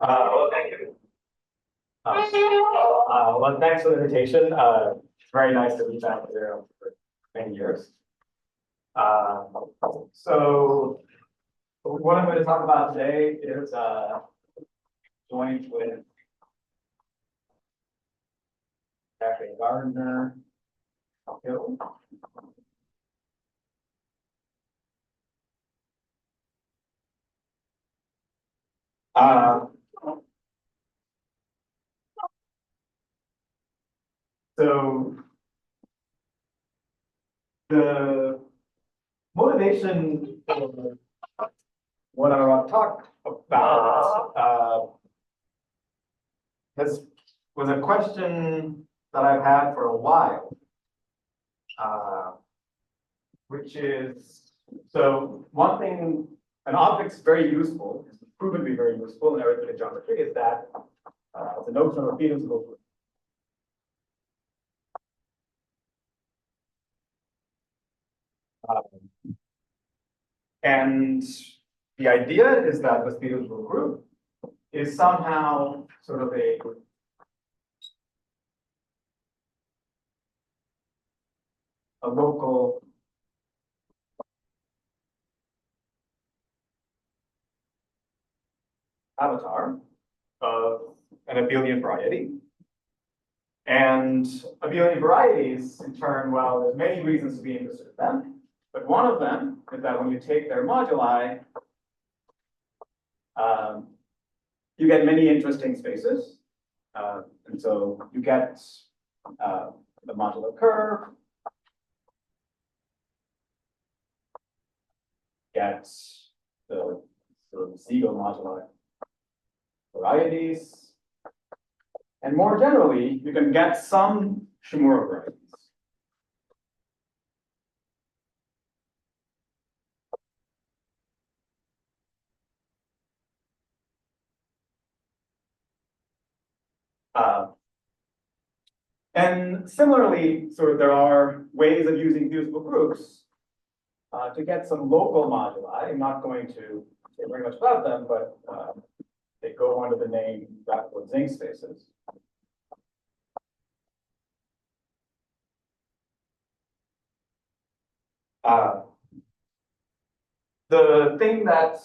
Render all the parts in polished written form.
Well, thank you. Well, thanks for the invitation. It's very nice to be back here for many years. So what I'm going to talk about today is joint with Jackie Gardner. So the motivation for what I want to talk about was a question that I've had for a while, which is, so one thing, an object's very useful, it's proven to be very useful in arithmetic geometry, is that the notion of a p-divisible group. And the idea is that this p-divisible group is somehow sort of a local avatar of an abelian variety. And abelian varieties, in turn, well, there's many reasons to be interested in them. But one of them is that when you take their moduli, you get many interesting spaces. And so you get the modular curve, get the sort of Siegel modular varieties. And more generally, you can get some Shimura varieties. And similarly, sort of there are ways of using divisible groups to get some local moduli. I'm not going to say very much about them, but they go under the name Bhatt-Lurie spaces. The thing that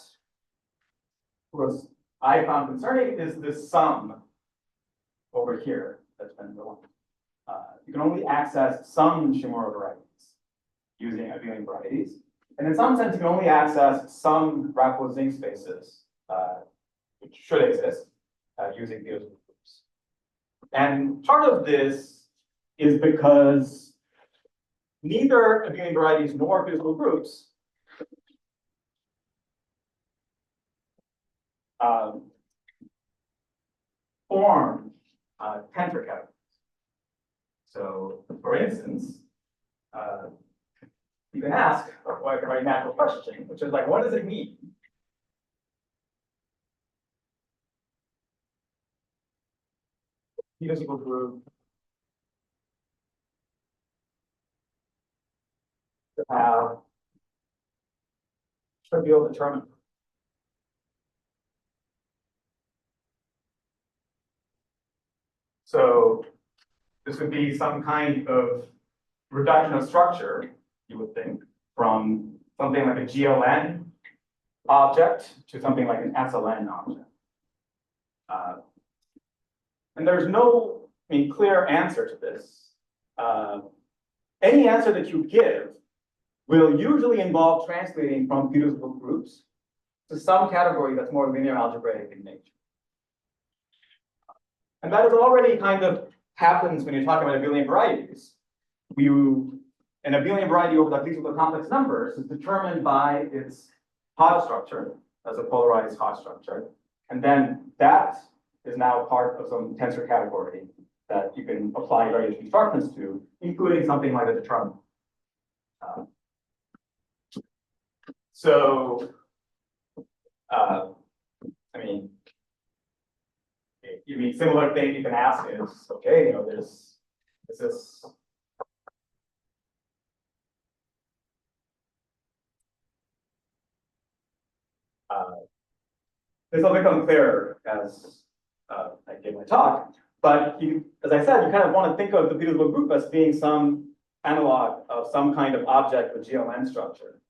I found concerning is this sum over here that's been built. You can only access some Shimura varieties using abelian varieties. And in some sense, you can only access some Bhatt-Lurie spaces, which should exist, using divisible groups. And part of this is because neither abelian varieties nor divisible groups form tensor categories. So, for instance, you can ask a very natural question, which is like, what does it mean? Divisible group to have trivial determinant. So this would be some kind of reduction of structure, you would think, from something like a GLN object to something like an SLN object. And there's no clear answer to this. Any answer that you give will usually involve translating from divisible groups to some category that's more linear algebraic in nature. And that is already kind of happens when you're talking about abelian varieties. An abelian variety over at least with the complex numbers is determined by its Hodge structure as a polarized Hodge structure. And then that is now part of some tensor category that you can apply various constructions to, including something like a determinant. I mean, you mean similar thing you can ask is, okay, there's this this will become clearer as I give my talk. But as I said, you kind of want to think of the p-divisible group as being some analog of some kind of object with GLN structure.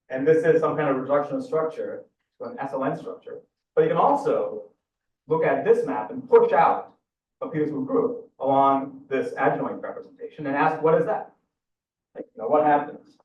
And this is some kind of reductional structure to an SLN structure. But you can also look at this map and push out a p-divisible group along this adjoint representation and ask, what is that? Like, what happens?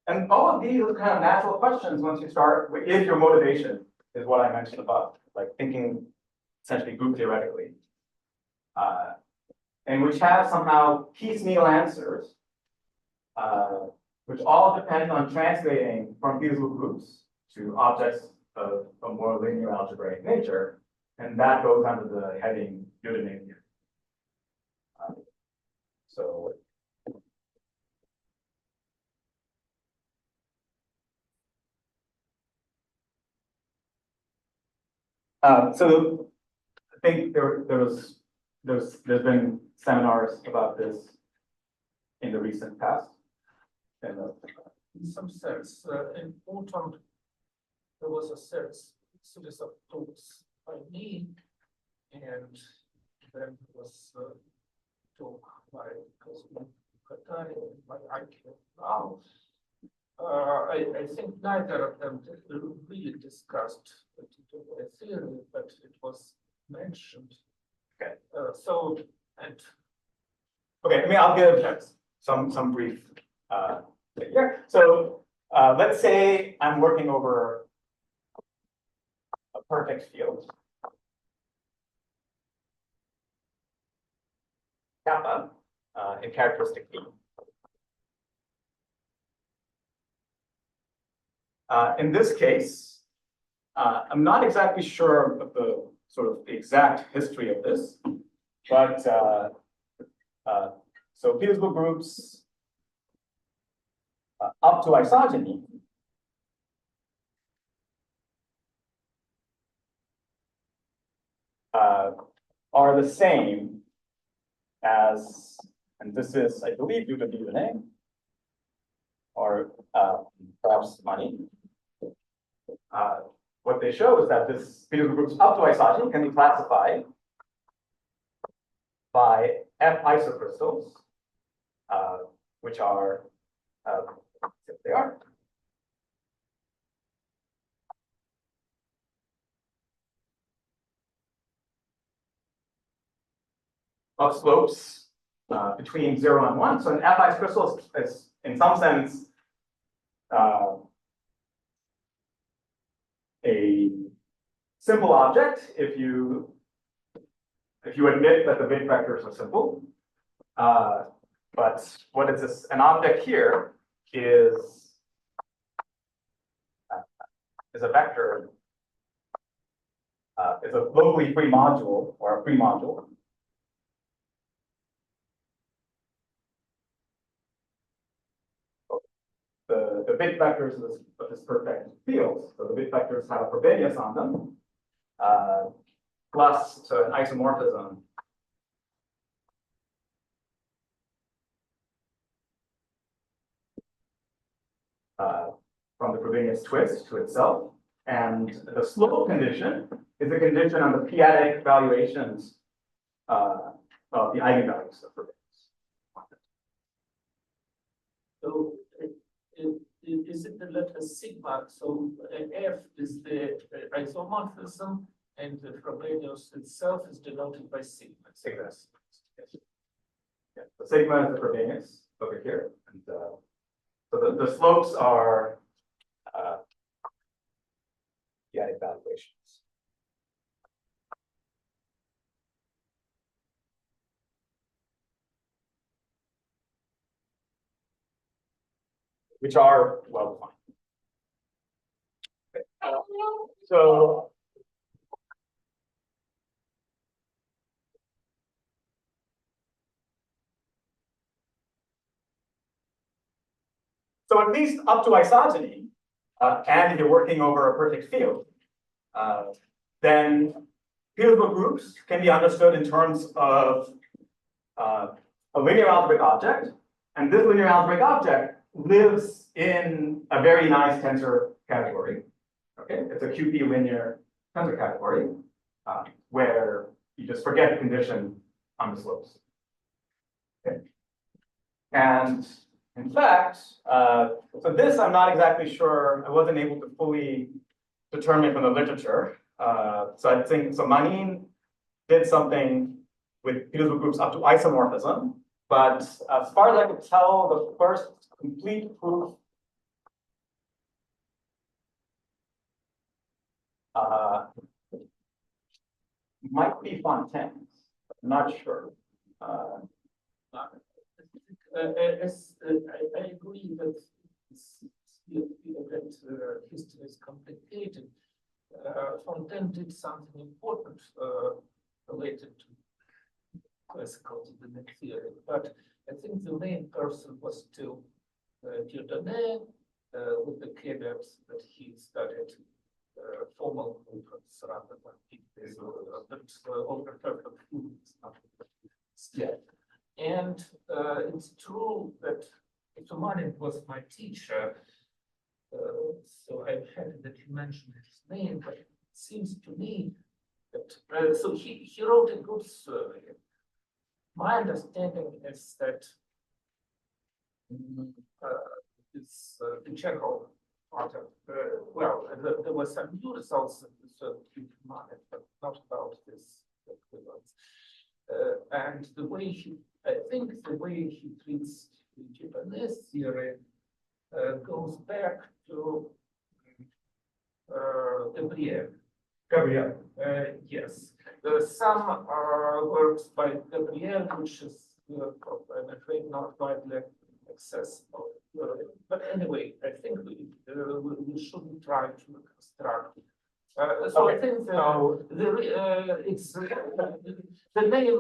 And all of these are kind of natural questions once you start, if your motivation is what I mentioned above, like thinking essentially group theoretically, and which have somehow piecemeal answers, which all depend on translating from p-divisible groups to objects of a more linear algebraic nature, and that goes under the heading Udinamia. So. So I think there's been seminars about this in the recent past. In some sense, in autumn, there was a series of talks by me, and then there was a talk by Keerthi and by IQ now. I think neither of them really discussed the theory, but it was mentioned. Okay. Okay, I mean, I'll give some brief thing here. So let's say I'm working over a perfect field, kappa, in characteristic B. In this case, I'm not exactly sure of the sort of exact history of this, but so p-divisible groups up to isogeny are the same as, and this is, I believe, due to DNA, or perhaps money. What they show is that this p-divisible groups up to isogeny can be classified by F isocrystals, which are, they are. Of slopes between 0 and 1. So an F isocrystal is in some sense a simple object if you admit that the bit vectors are simple. But what is this? An object here is a vector, is a locally free module or a free module. The bit vectors of this perfect field. So the bit vectors have a Frobenius on them, plus an isomorphism from the Frobenius twist to itself. And the slope condition is a condition on the p-adic valuations of the eigenvalues of Frobenius. So is it the letter sigma? So F is the isomorphism, and the Frobenius itself is denoted by sigma. Sigma. Yes. Yeah. The sigma is the Frobenius over here, and so the slopes are p-adic valuations. Which are well defined. So least up to isogeny, and if you're working over a perfect field, then p-divisible groups can be understood in terms of a linear algebraic object, and this linear algebraic object lives in a very nice tensor category. Okay, it's a QP linear tensor category where you just forget the condition on the slopes. Okay, and in fact, so this I'm not exactly sure. I wasn't able to fully determine from the literature. So I think so. Manin did something with p-divisible groups up to isomorphism, but as far as I could tell, the first complete proof might be Fontaine's. I'm not sure. I agree that history is complicated. Fontaine did something important related to classical dynamic theory, but I think the main person was still Dieudonné, with the caveats that he studied formal movements rather than over perfect fluids. Yeah. And it's true that Manin was my teacher, so I'm happy that you mentioned his name, but it seems to me that so he wrote a good survey. My understanding is that it's the general part of, well, there were some new results in the survey, but not about this equivalence. And the way I think the way he treats the Japanese theory goes back to Gabriel. Yes. Some works by Gabriel, which is, I'm afraid, not widely accessible. But anyway, I think we shouldn't try to reconstruct. So okay. I think it's the name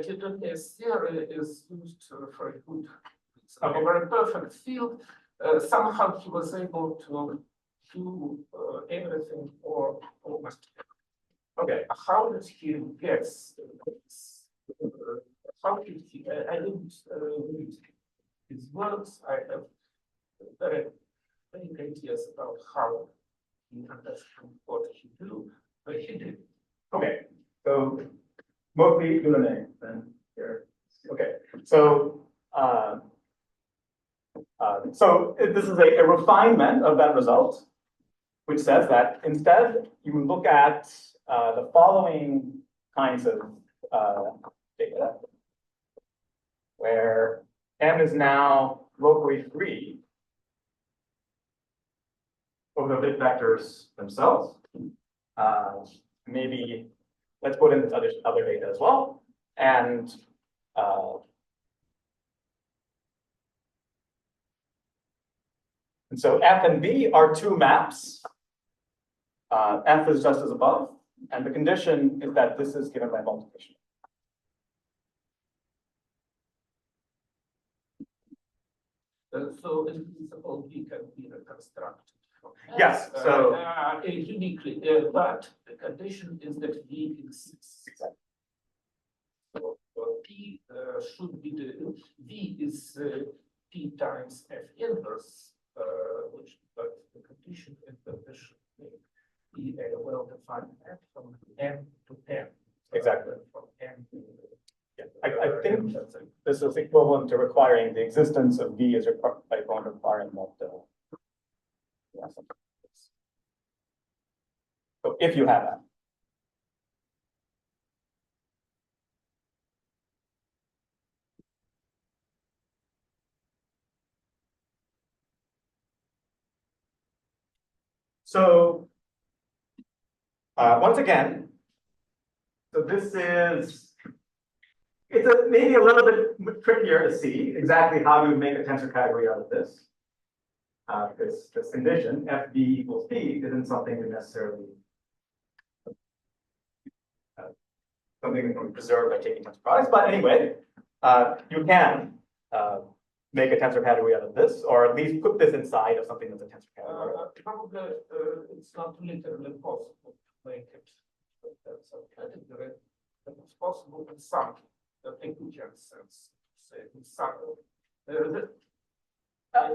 Dieudonné's theory is used for a good reason. Over a perfect field. Somehow he was able to do everything or almost. Okay, how did he get this? How did he? I didn't read his works. I have very vague ideas about how he understood what he do, but he did. Okay, so mostly Dieudonné then here. Okay, so this is a refinement of that result, which says that instead you look at the following kinds of data, where M is now locally free over the bit vectors themselves. Maybe let's put in other data as well, and so F and B are two maps. F is just as above, and the condition is that this is given by multiplication. So in principle, V can be reconstructed. Yes. So uniquely, but the condition is that V exists. Exactly. So P should be the V is P times F inverse, which but the condition is that this should be a well-defined map from M to M. Exactly. From M to yeah. I think this is equivalent to requiring the existence of V as by going requiring that. Yeah, so if you have that. So once again, so this is, it's maybe a little bit trickier to see exactly how you make a tensor category out of this. Because this condition, FB equals P, isn't something that necessarily something that can be preserved by taking tensor products. But anyway, you can make a tensor category out of this, or at least put this inside of something that's a tensor category? Probably it's not literally possible to make it a tensor category, but it's possible in some peculiar sense. Say in some,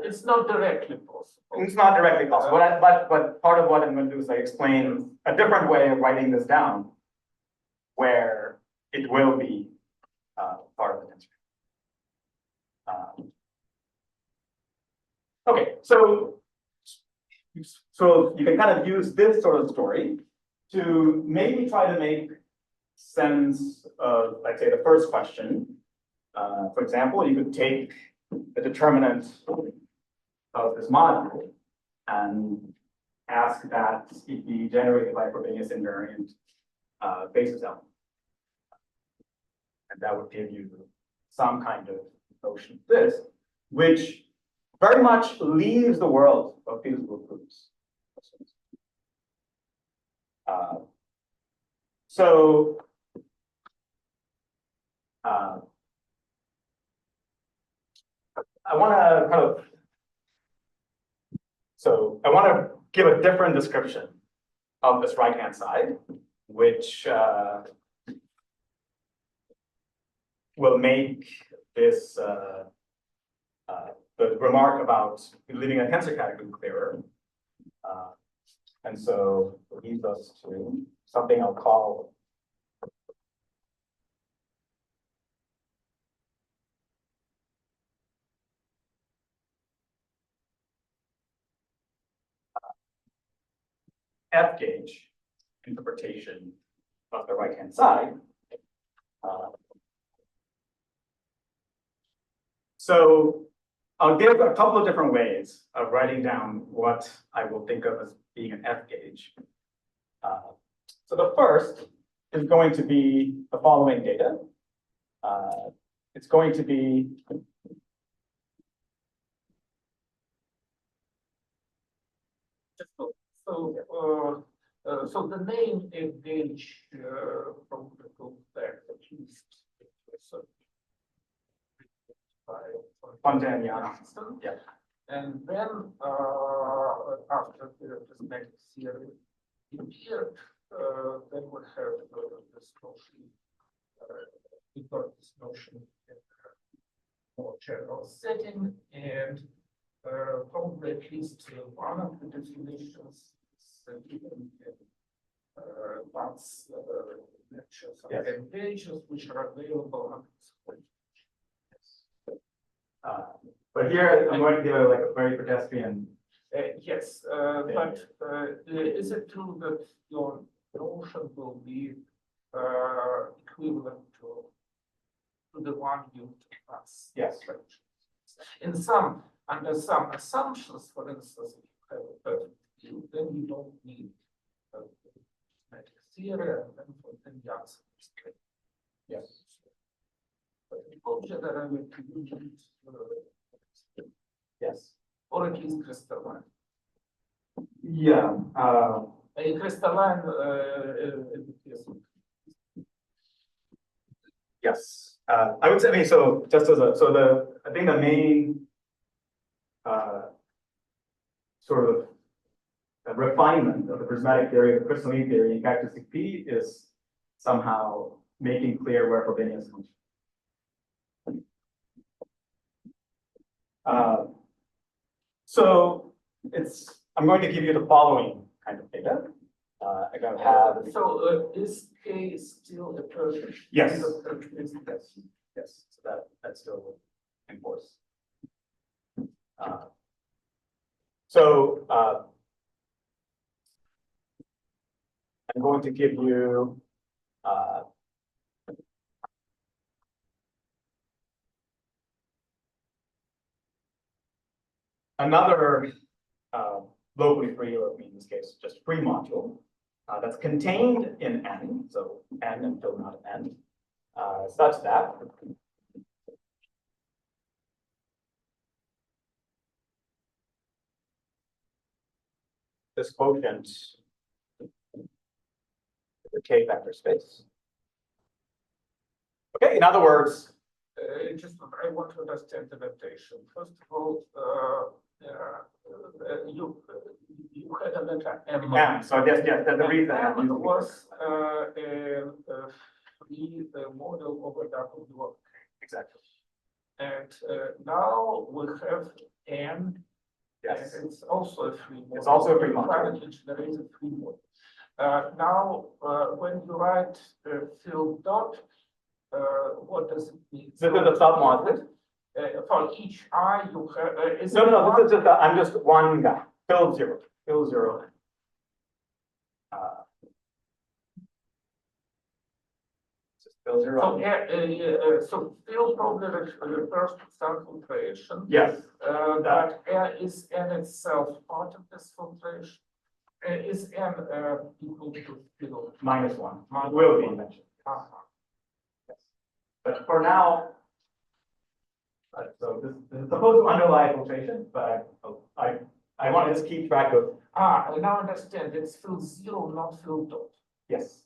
it's not directly possible. It's not directly possible, but part of what I'm going to do is explain a different way of writing this down, where it will be part of the tensor. Okay, so you can kind of use this sort of story to maybe try to make sense of, let's say, the first question. For example, you could take the determinant of this module and ask that it be generated by a Frobenius invariant basis element. And that would give you some kind of notion of this, which very much leaves the world of feasible proofs. I want to give a different description of this right-hand side, which will make this the remark about leaving a tensor category clearer. And so it leads us to something I'll call F-gauge interpretation of the right-hand side. So I'll give a couple of different ways of writing down what I will think of as being an F-gauge. So the first is going to be the following data. It's going to be so the name F-gauge probably goes back at least yeah. And then after the arithmetic theory appeared, then we have this notion, we got this notion in a more general setting, and probably at least one of the definitions is given in Bhatt's lectures on F-gauges, which are available on this page. But here I'm going to give it like a very pedestrian. Yes, but is it true that your notion will be equivalent to the one used in class? Yes. In some, under some assumptions, for instance, if you have a perfect view, then you don't need arithmetic theory, and then for the answer is clear. Yes. But in algebraic, you need yes. Or at least crystalline. Yeah. A crystalline yes. I would say, I mean, so just as I think the main sort of refinement of the prismatic theory, the crystalline theory in characteristic P is somehow making clear where Frobenius comes from. So I'm going to give you the following kind of data. I'm going to have. So is K still a perfect? Yes. Yes. Yes. So that's still in force. I'm going to give you another locally free, or in this case, just free module that's contained in N, so N until not N, such that this quotient is a K vector space. Okay, in other words, I want to understand the notation. First of all, you had a letter M. M. So yes, that's the reason. M was a free model over W. Exactly. And now we have N. Yes. And it's also a free model. It's also a free model. Finally generated free model. Now, when you write field dot, what does it mean? This is the submodel. For each I, you have. No. This is just I'm just one guy. Field zero. Field zero. Just field zero. So field probably refers to some filtration. Yes. But is n itself part of this filtration? Is n equal to field? -1. Will be mentioned. Yes. But for now, so this is supposed to underlie filtration, but I want to just keep track of. I now understand. It's field zero, not field dot. Yes.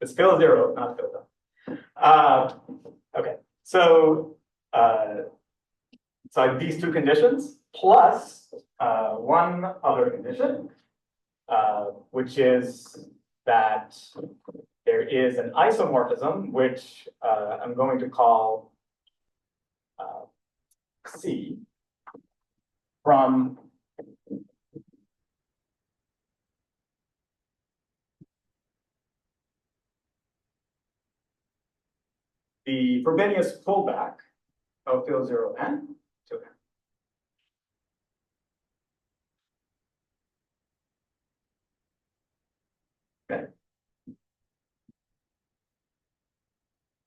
It's field zero, not field dot. Okay. So so these two conditions plus one other condition, which is that there is an isomorphism, which I'm going to call C from the Frobenius pullback of field 0n to n. Okay.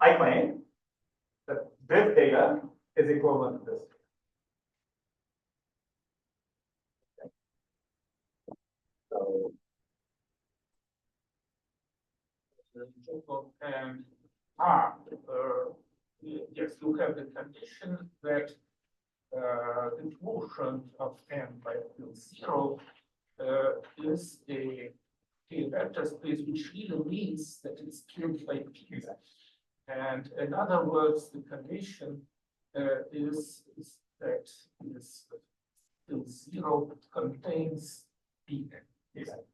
I claim that this data is equivalent to this. Okay. So And yes, you have the condition that the quotient of n by field zero is a vector space, which really means that it's killed by p. Exactly. And in other words, the condition is that this field zero contains p. Exactly.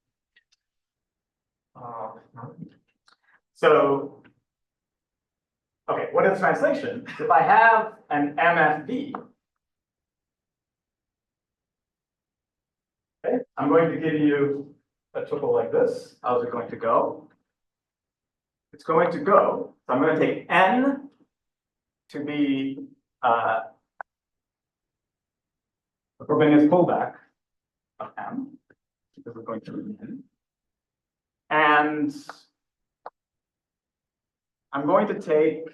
No. So, okay, what is translation? If I have an MFD, okay, I'm going to give you a tuple like this. How's it going to go? It's going to go, so I'm going to take n to be the Frobenius pullback of m, because we're going to be n. And I'm going to take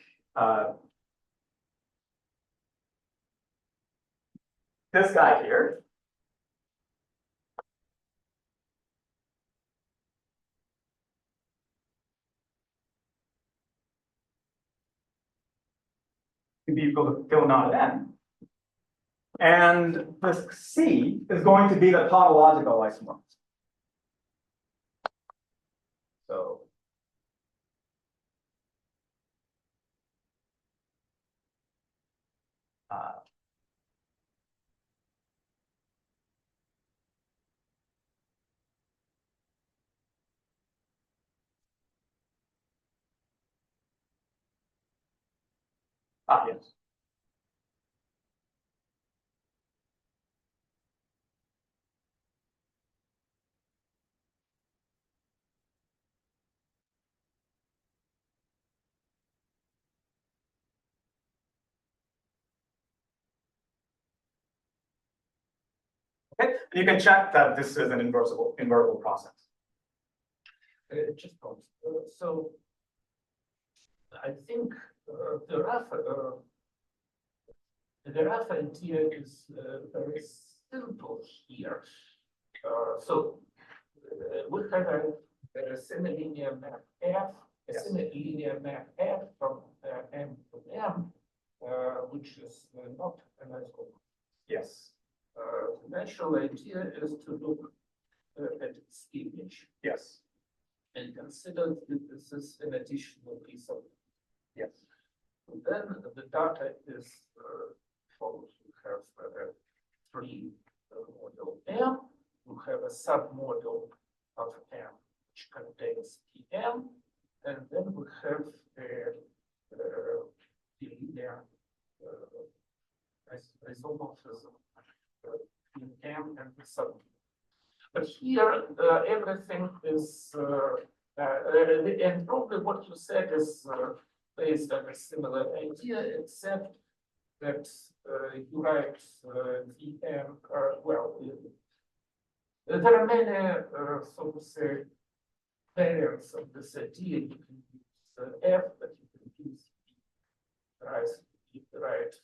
this guy here. To be equal to field naught of n. And this C is going to be the tautological isomorphism. So yes. Okay, and you can check that this is an invertible process. Just pause. So I think the rough idea is very simple here. So we have a semi-linear map F, a semi-linear map F from M to M, which is not an isomorphism. Yes. The natural idea is to look at its image. Yes. And consider that this is an additional piece of Yes. Then the data is follows. We have three module M. We have a submodule of M which contains Pm, and then we have the linear isomorphism in M and the submodule. But here everything is and probably what you said is based on a similar idea, except that you write VM, well, there are many, so to say, variants of this idea. You can use F, but you can use right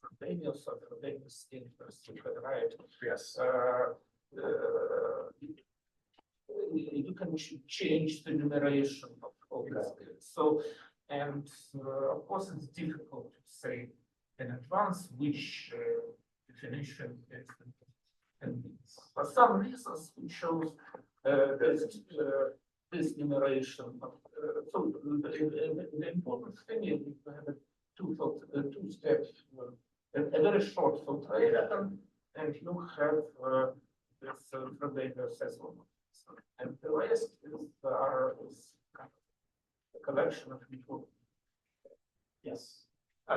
Frobenius or Frobenius inverse. You can write. Yes. You can change the numeration of this. So, and of course, it's difficult to say in advance which definition is and for some reasons we chose this numeration. So the important thing is to have a two-step, a very short filtration, and you have this Frobenius as well. And the rest is kind of a collection of people. Yes.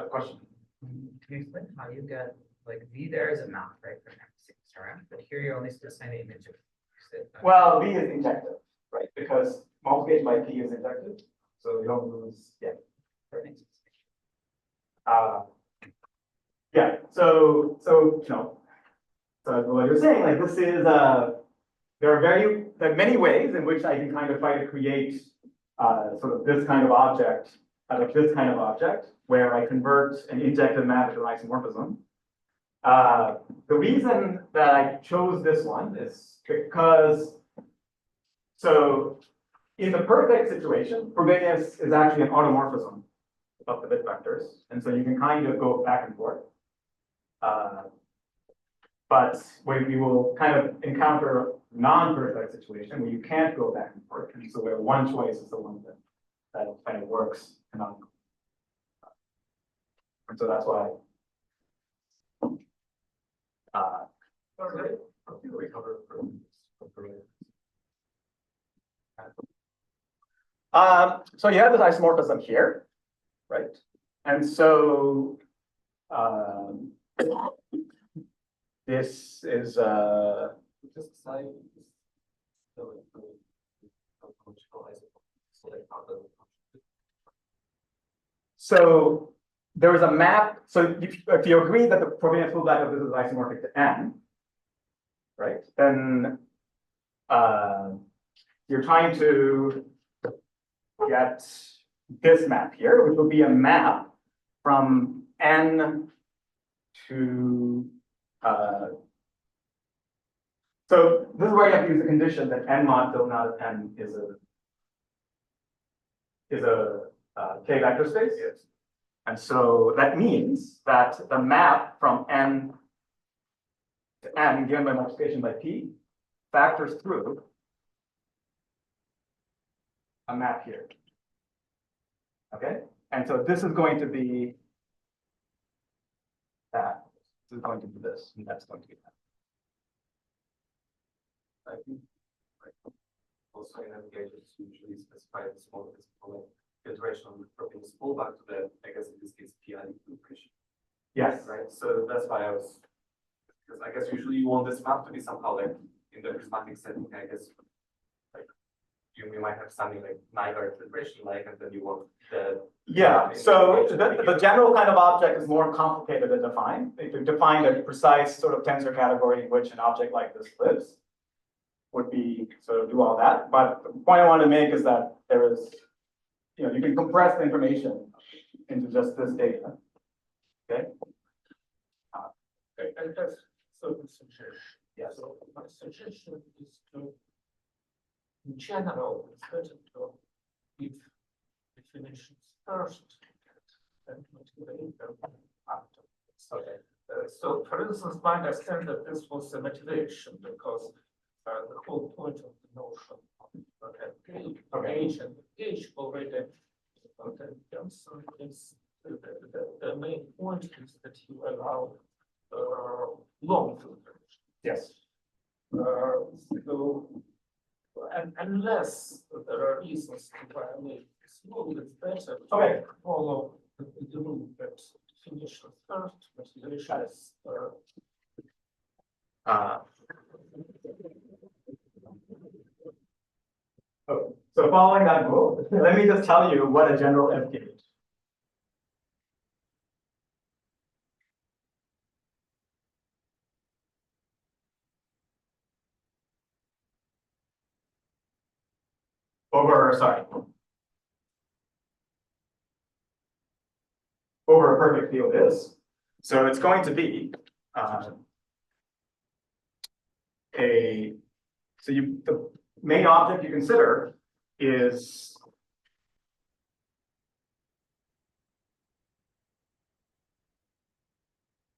Question. Can you explain how you get like V there is a map, right, for around, but here you're only still sending image of Well, V is injective, right? Because multiplication by P is injective, so you don't lose. Yeah. Yeah. So you know, so what you're saying, like this is there are many ways in which I can kind of try to create sort of this kind of object out of this kind of object, where I convert an injective map into an isomorphism. The reason that I chose this one is because, so in the perfect situation, Frobenius is actually an automorphism of the bit vectors, and so you can kind of go back and forth. But we will kind of encounter non-perfect situation where you can't go back and forth, and so where one choice is the one that kind of works canonically. And so that's why. So you have this isomorphism here, right? And so this is just slide. So there is a map. So if you agree that the Frobenius fullback of this is isomorphic to N, right? Then you're trying to get this map here, which will be a map from N to so this is where you have to use the condition that N mod del not of N is a K vector space. Yes. And so that means that the map from N to N given by multiplication by P factors through a map here. Okay? And so this is going to be that. This is going to be this, and that's going to be that. I think also in navigators usually specify the smallest iteration of the Frobenius fullback to the, I guess in this case, p-adic equation. Yes. Right. So that's why I was, because I guess usually you want this map to be somehow like in the prismatic setting, I guess like you might have something like neither iteration like, and then you want the so the general kind of object is more complicated to define. If you define a precise sort of tensor category in which an object like this lives, would be sort of do all that. But the point I want to make is that there is, you know, you can compress the information into just this data. Okay. I have certain suggestion. Yes. So my suggestion is to, in general, it's better to give definitions first and motivate them after. Okay. So, for instance, I understand that this was a motivation because the whole point of the notion of gauge and gauge already Johnson is the main point is that you allow long filtration. Yes. So, and unless there are reasons to violate this rule, it's better to Okay. follow the rule that definition first, motivation is Okay. So following that rule, let me just tell you what a general FK is. Over a perfect field is. So it's going to be the main object you consider is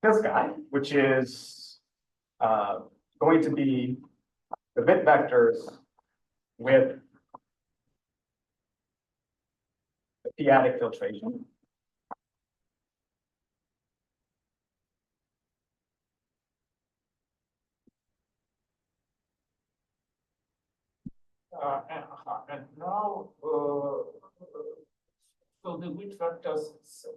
this guy, which is going to be the bit vectors with the p-adic filtration. and now so the bit vectors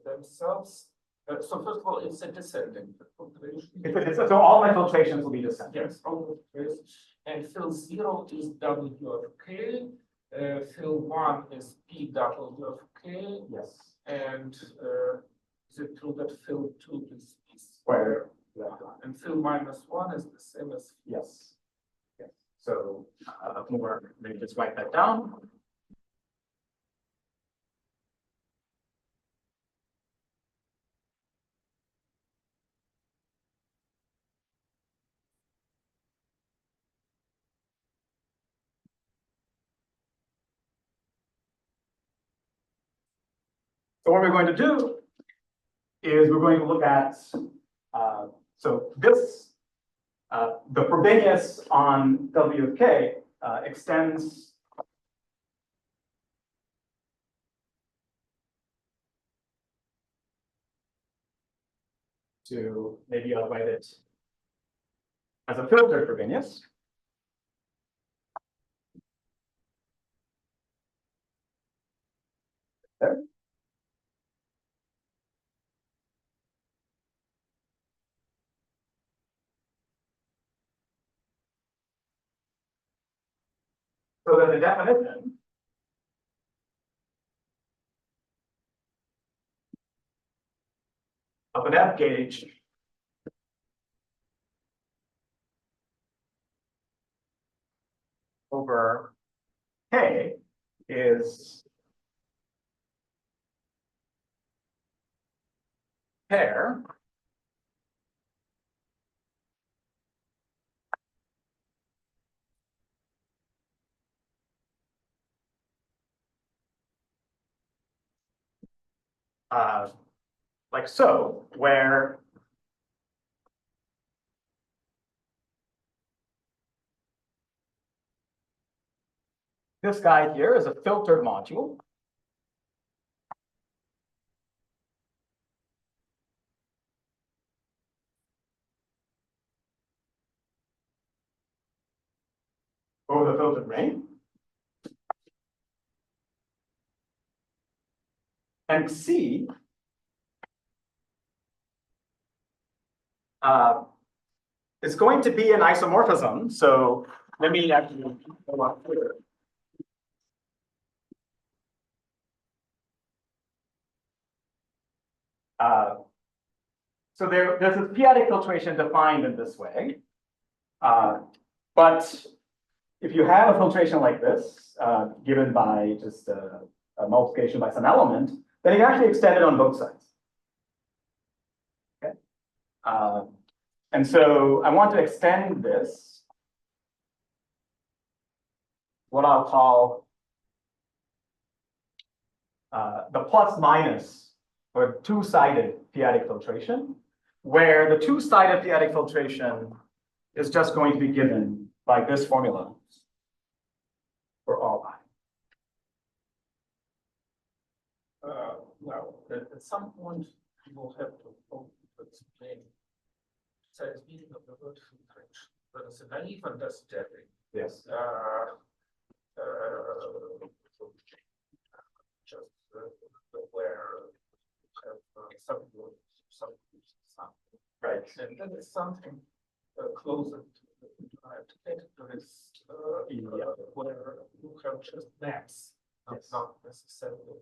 themselves. So first of all, it's a descending filtration. So all my filtrations will be descending. Yes, all of this. And fill 0 is W of K. Fill 1 is P W of K. Yes. And is it true that fill 2 is P Square. Yeah. And fill -1 is the same as Yes. Yes. So let me just write that down. So what we're going to do is we're going to look at, so this, the Frobenius on W of K extends to, maybe I'll write it as a filtered Frobenius. There. So that the definition of an F gauge over K is pair like so, where this guy here is a filtered module. Over the filtered ring. And C is going to be an isomorphism. So let me actually go up here. So there's this p-adic filtration defined in this way. But if you have a filtration like this, given by just a multiplication by some element, then you can actually extend it on both sides. Okay. And so I want to extend this, what I'll call the plus minus or two-sided p-adic filtration, where the two-sided p-adic filtration is just going to be given by this formula for all I. well, at some point you will have to explain precise meaning of the word filtration. There is a naive understanding. Yes. Just where you have some Right. and then there's something closer to this where you have just maps, not necessarily.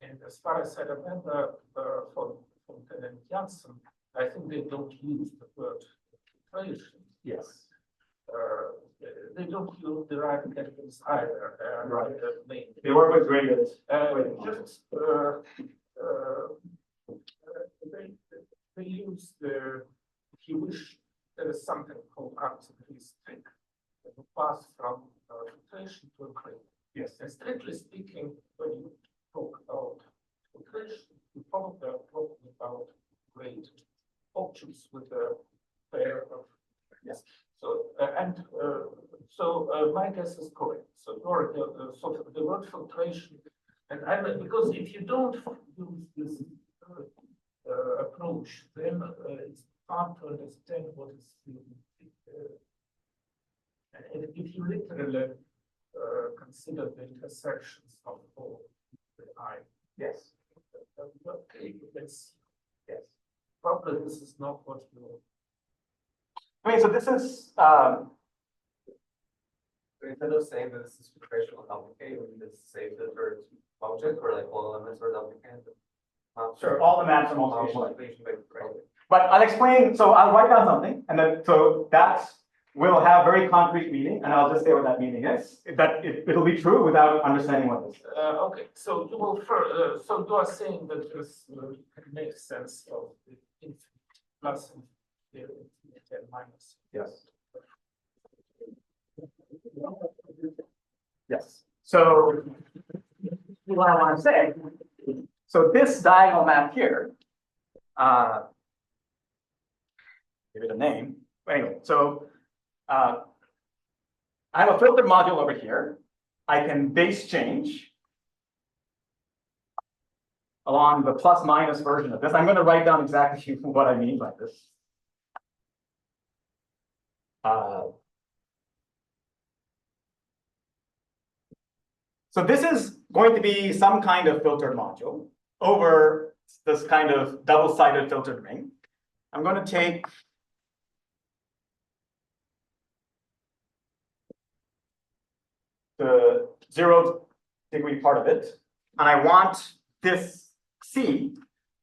And as far as I remember, from Tenant Janssen, I think they don't use the word filtration. Yes. They don't use derived categories either. Right. They work with graded. They use the, if you wish, there is something called arbitrary string that will pass from filtration to a grade. Yes. And strictly speaking, when you talk about filtration, you probably are talking about grade options with a pair of. Yes. So my guess is correct. So the word filtration, and because if you don't use this approach, then it's hard to understand what is. And if you literally consider the intersections of all the I. Yes. Okay, let's. Yes. Probably this is not what you. I mean, so this is So instead of saying that this is filtration on duplicate, we just say filtered object or like all elements are duplicate. sure, all the maps are multiplication. Multiplication by right. But I'll explain, so I'll write down something, and then so that will have very concrete meaning, and I'll just say what that meaning is. It'll be true without understanding what this is. Okay, so you will so you are saying that this makes sense of the infinite plus the infinite and minus. Yes. Yes. So what I want to say, so this diagonal map here, give it a name. Anyway, so I have a filtered module over here. I can base change along the plus minus version of this. I'm going to write down exactly what I mean by this. So this is going to be some kind of filtered module over this kind of double-sided filtered ring. I'm going to take the 0-degree part of it, and I want this C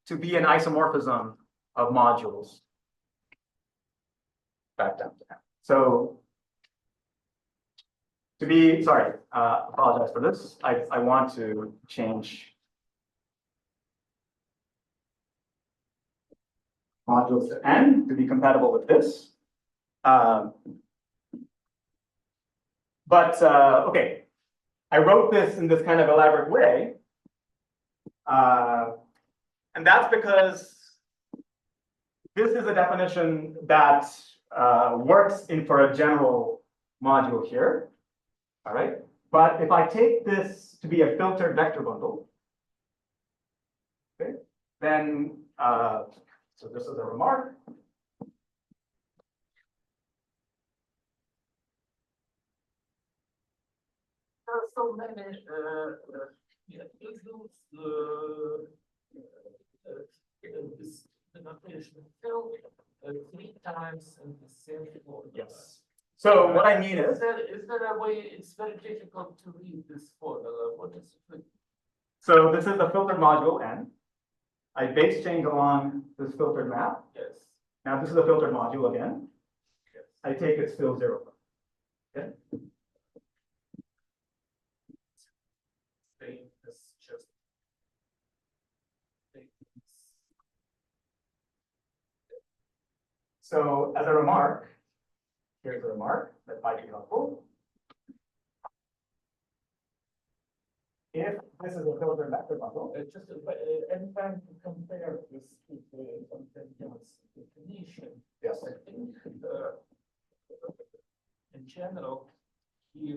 to be an isomorphism of modules back down to M. So to be, sorry, apologize for this. I want to change modules to N to be compatible with this. Okay, I wrote this in this kind of elaborate way. And that's because this is a definition that works for a general module here. All right. But if I take this to be a filtered vector bundle, okay, then so this is a remark. There are so many this denotation filled 3 times in the same order. Yes. So what I mean is there a way? It's very difficult to read this formula. What is it? so this is the filtered module N. I base change along this filtered map. Yes. Now this is a filtered module again. Yes. I take its fill 0. Okay. So as a remark, here's a remark that might be helpful. If this is a filtered vector bundle, Just anytime to compare this with something else definition. yes. I think in general, he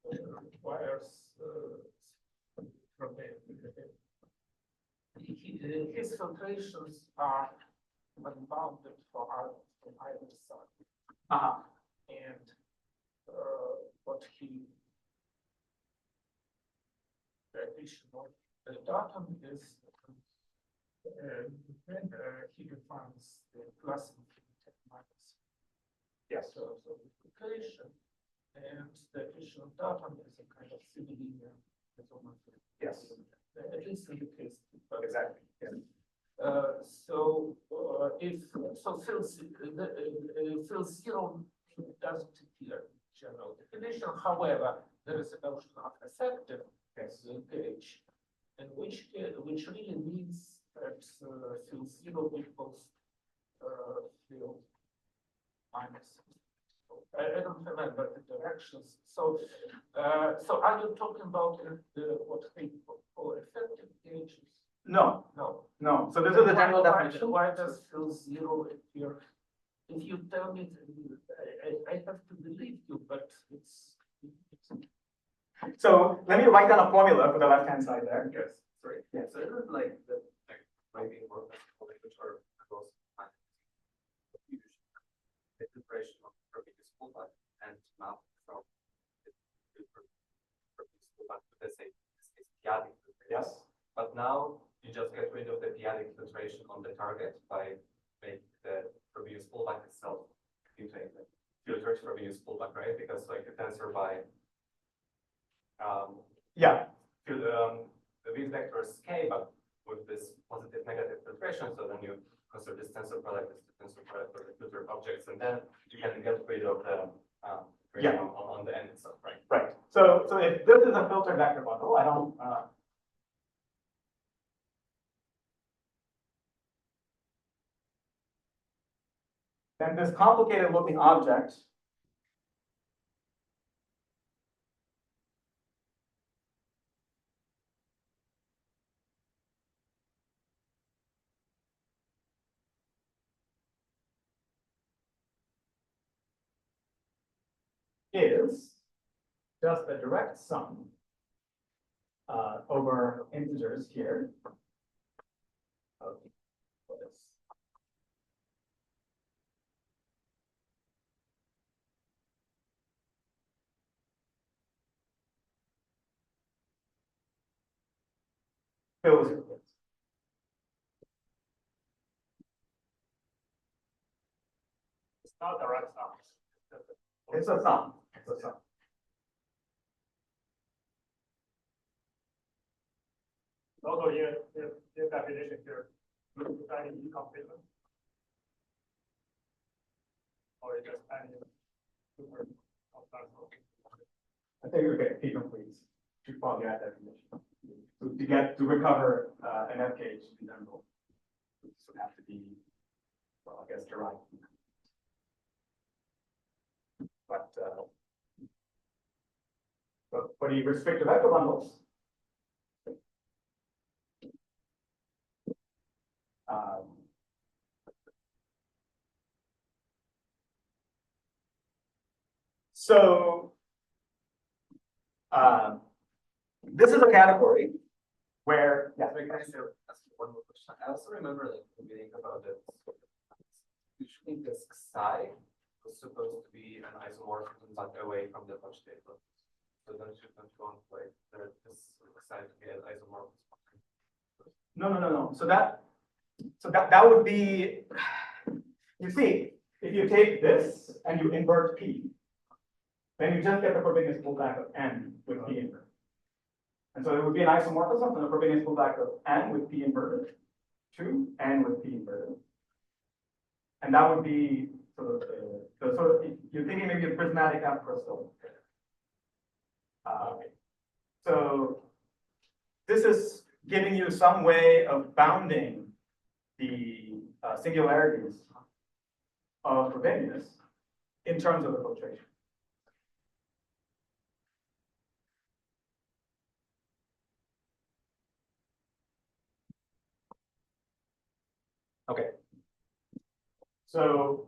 requires from the his filtrations are unbounded for from either side. And what he the additional datum is then he defines the plus infinity minus. Yes. So multiplication and the additional datum is a kind of similar isomorphism. Yes. At least in the case. Exactly. Yeah. So if so, fill zero doesn't appear in general definition. However, there is a notion of effective gauge, and which really means that fill zero equals fill minus. I don't remember the directions. So so are you talking about what they call effective gauges? No, No. no. So this is the general definition. Why does fill zero appear? If you tell me, I have to believe you, but it's. So let me write down a formula for the left-hand side there. Yes, sorry. Yes. So isn't like the maybe more which are across the preparation of perfect fullback and map from the perfect fullback to let's say this p-adic. Yes. But now you just get rid of the p-adic filtration on the target by making the Frobenius fullback itself into a filtered Frobenius fullback, right? Because like the tensor by Yeah. the these vectors k, but with this positive negative filtration, so then you consider this tensor product as the tensor product of the filtered objects, and then you can get rid of the Yeah. on the end itself, right? Right. So if this is a filtered vector bundle, I don't. Then this complicated looking object is just a direct sum over integers here of this. Fills your place. It's not direct sum. It's a sum. It's a sum. Also, your definition here, any complement. Or just any super complex. I think we get p-complete to follow that definition. So to recover an F gauge in general, it would have to be, well, I guess derived. But when you restrict to vector bundles, so this is a category where, yeah. So can I ask you one more question? I also remember like reading about it. Usually this psi was supposed to be an isomorphism but away from the Hodge table. So then shouldn't want like this psi to be an isomorphism. No. So that would be, you see, if you take this and you invert p, then you just get the Frobenius fullback of n with p inverted. And so it would be an isomorphism from the Frobenius fullback of n with p inverted to n with p inverted. And that would be sort of the sort of, you're thinking maybe a prismatic F crystal. So this is giving you some way of bounding the singularities of Frobenius in terms of the filtration. Okay. So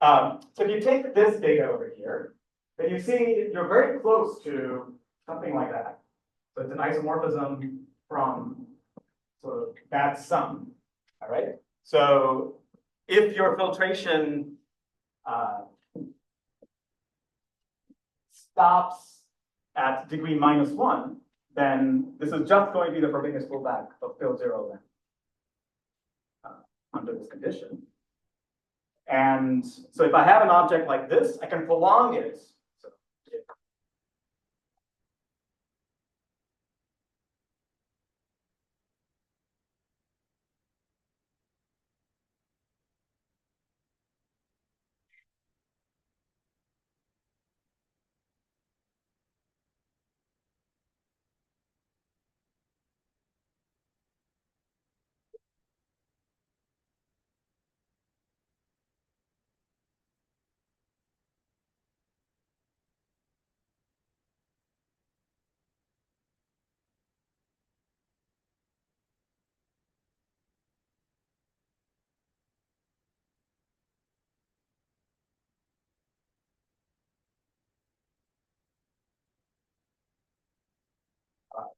So if you take this data over here, then you see you're very close to something like that. So it's an isomorphism from sort of that sum. All right. So if your filtration stops at degree -1, then this is just going to be the Frobenius pullback of field 0 then, under this condition. And so if I have an object like this, I can prolong it. So,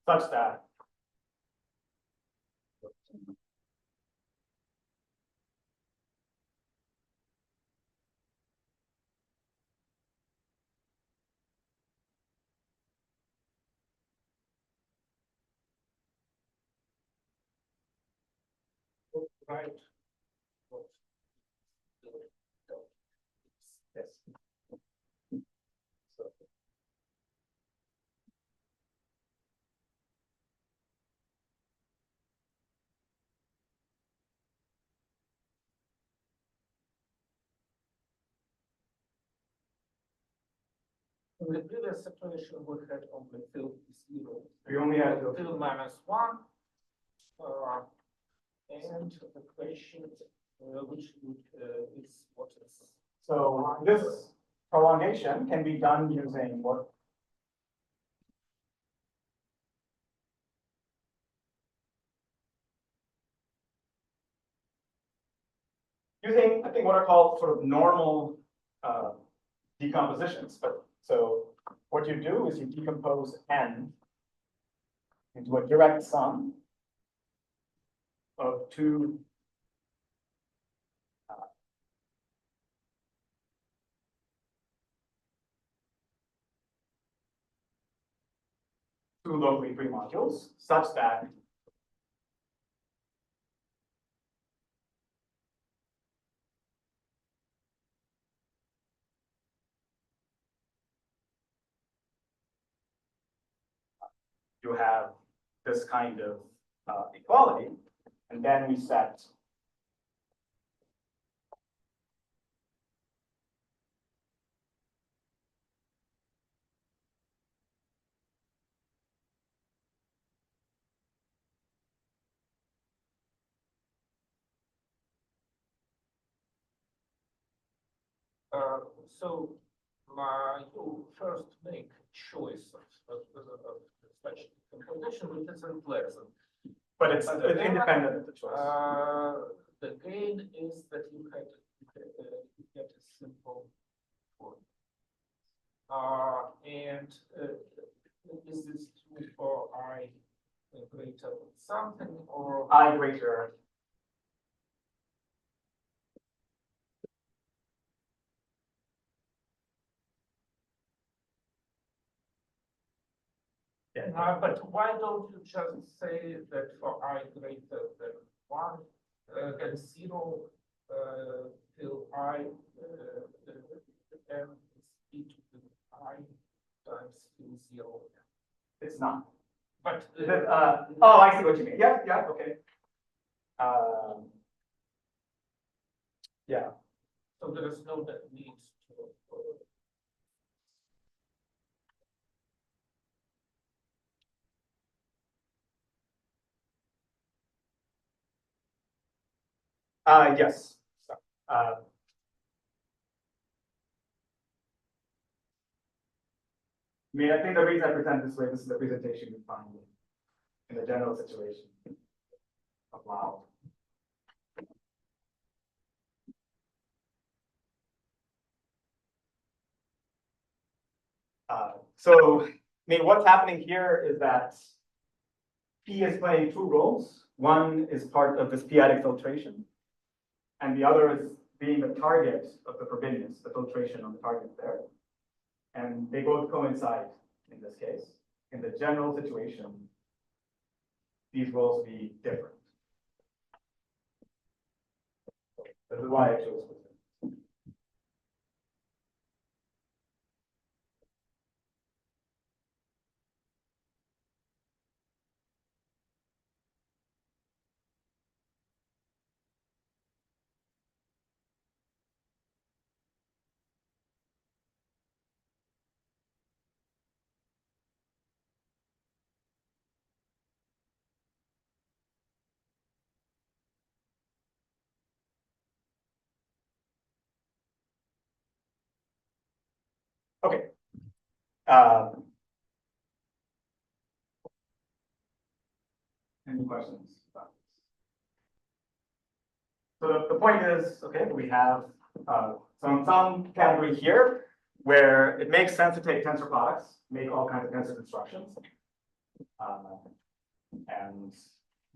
such that Right. yes. So, In the previous situation, we had only field 0. we only have to Field -1. And the question, which is what is. So this prolongation can be done using what? Using, I think, what are called sort of normal decompositions. But so what you do is you decompose n into a direct sum of two locally free modules, such that you have this kind of equality, and then we set So you first make choice of such composition, which is unpleasant. but it's independent of the choice. The gain is that you get a simple form. And is this true for I greater than something or I greater. Yeah. but why don't you just say that for I greater than 1 and 0 till I n is e to the I times q 0? It's not. But Is it, oh, I see what you mean. Yeah, yeah, okay. Yeah. so there is no need to. Yes. So, I mean, I think the reason I present this way, this is the presentation you find in the general situation of Lao. So, I mean, what's happening here is that P is playing two roles. One is part of this p-adic filtration, and the other is being the target of the frobenius, the filtration on the target there. And they both coincide in this case. In the general situation, these roles be different. This is why I chose this. Okay. Any questions about this? So the point is, okay, we have some category here where it makes sense to take tensor products, make all kinds of tensor constructions, and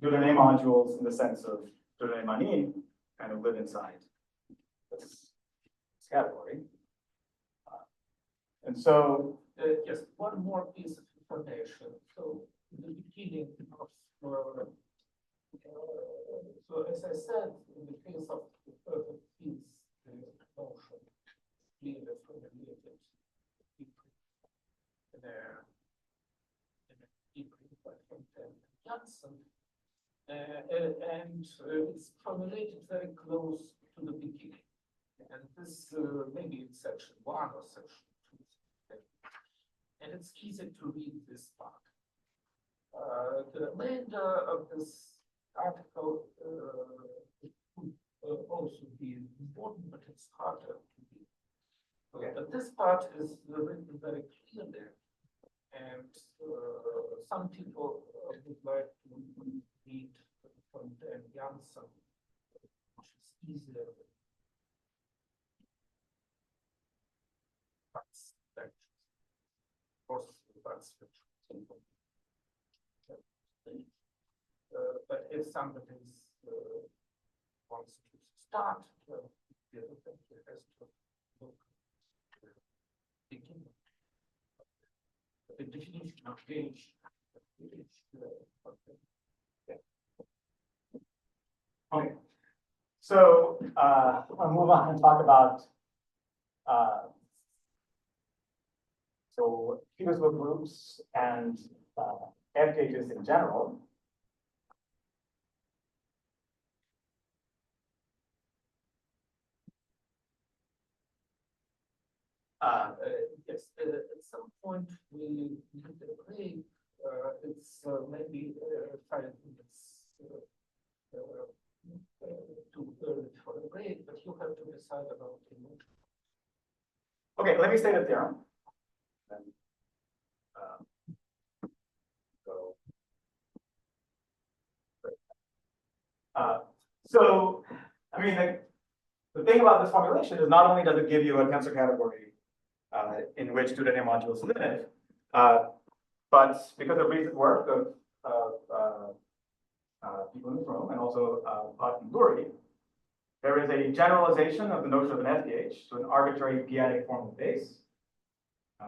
Dieudonné modules in the sense of Dieudonné-Manin kind of live inside this category. And so, Just one more piece of information. So the beginning of so as I said, in the case of the perfect fields, the notion clearly formulated in a debrief by Drinfeld and Janssen, and it's formulated very close to the beginning. And this maybe in section 1 or section 2. And it's easy to read this part. The remainder of this article also be important, but it's harder to read. Okay. But this part is written very clearly, and some people would like to read from Dan Janssen, which is easier. But if somebody wants to start, the other thing has to look begin. The definition of gauge. okay. So I'll move on and talk about so p-divisible groups and F gauges in general. Yes, at some point we need a break. It's maybe 5 minutes too early for a break, but you have to decide about the emotion. Okay, let me state a theorem. Then, so, I mean, the thing about this formulation is not only does it give you a tensor category in which Dieudonné modules live, but because of recent work of people in this room and also Bhatt-Lurie, there is a generalization of the notion of an F gauge to an arbitrary p-adic form of base,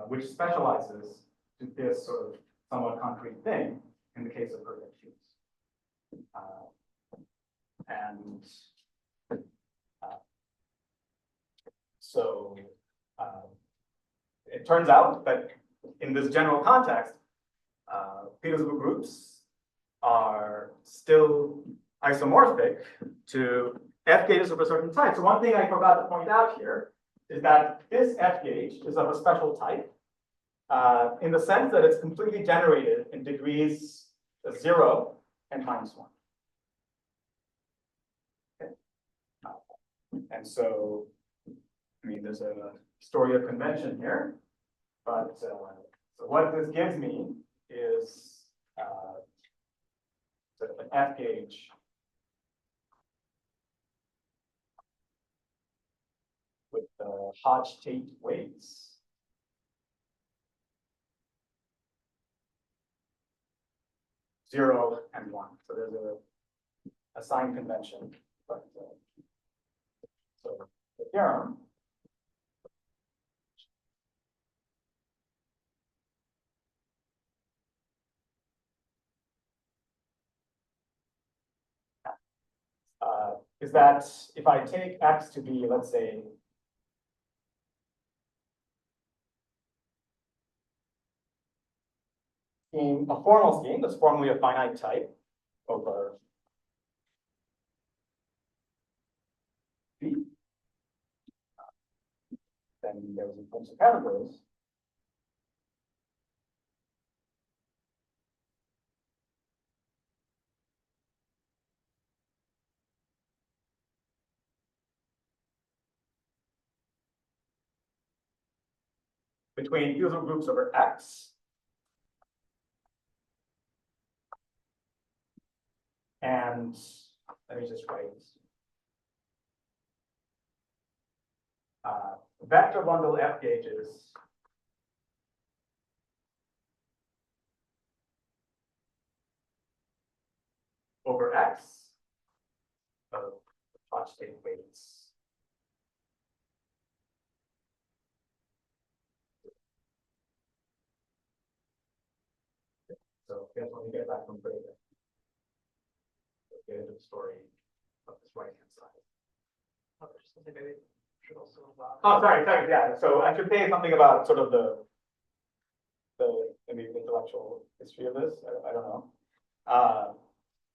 which specializes to this sort of somewhat concrete thing in the case of perfect cubes. So it turns out that in this general context, p-divisible groups are still isomorphic to F gauges of a certain type. So one thing I forgot to point out here is that this F gauge is of a special type in the sense that it's completely generated in degrees 0 and -1. Okay. And so, I mean, there's a story of convention here, but so what this gives me is sort of an F gauge with Hodge-Tate weights 0 and 1. So there's a sign convention, but so the theorem is that if I take x to be, let's say, in a formal scheme that's formally a finite type over B, then there's a bunch of categories. Between user groups over X and let me just write vector bundle F gauges over X of Plot state weights. So that's when we get back from break. Get into the story of this right hand side. Maybe should also. Oh, sorry, yeah. So I should say something about sort of the maybe intellectual history of this. I don't know.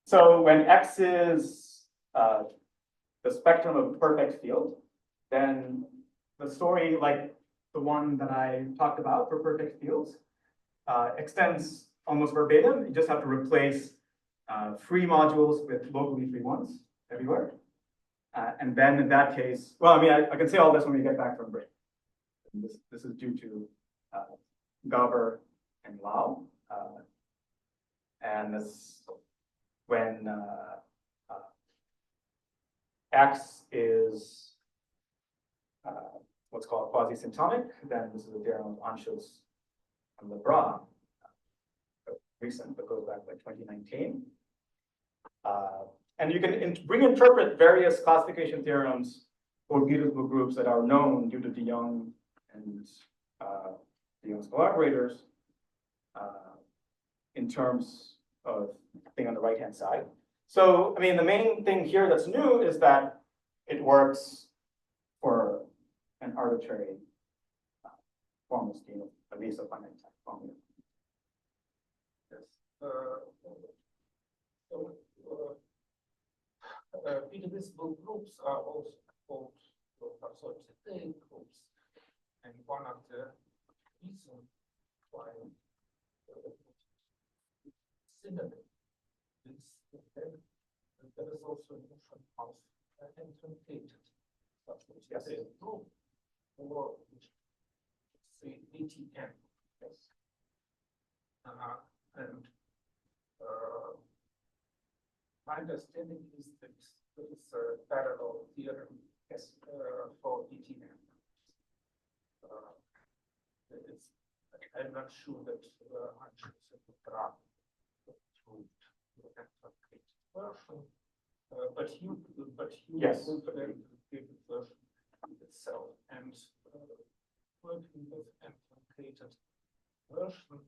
So when X is the spectrum of a perfect field, then the story, like the one that I talked about for perfect fields, extends almost verbatim. You just have to replace free modules with locally free ones everywhere. And then in that case, well, I mean, I can say all this when we get back from break. This is due to Gauber and Lau. And this when X is what's called quasi-symptomic, then this is a theorem of Anschutz and Lebras, recent, but goes back like 2019. And you can reinterpret various classification theorems for beautiful groups that are known due to de Jong and de Jong's collaborators in terms of the thing on the right-hand side. So, I mean, the main thing here that's new is that it works for an arbitrary formal scheme, at least a finite type formula. Yes. P-divisible groups are also called absolute groups, and one of the reasons why synonym is that there is also a notion of truncated absolute group, or which say ATN. Yes. And my understanding is that there is a parallel theorem for ETN. I'm not sure that Anschutz and Lebras proved the truncated version, but you Yes. proved the truncated version itself, and working with an truncated version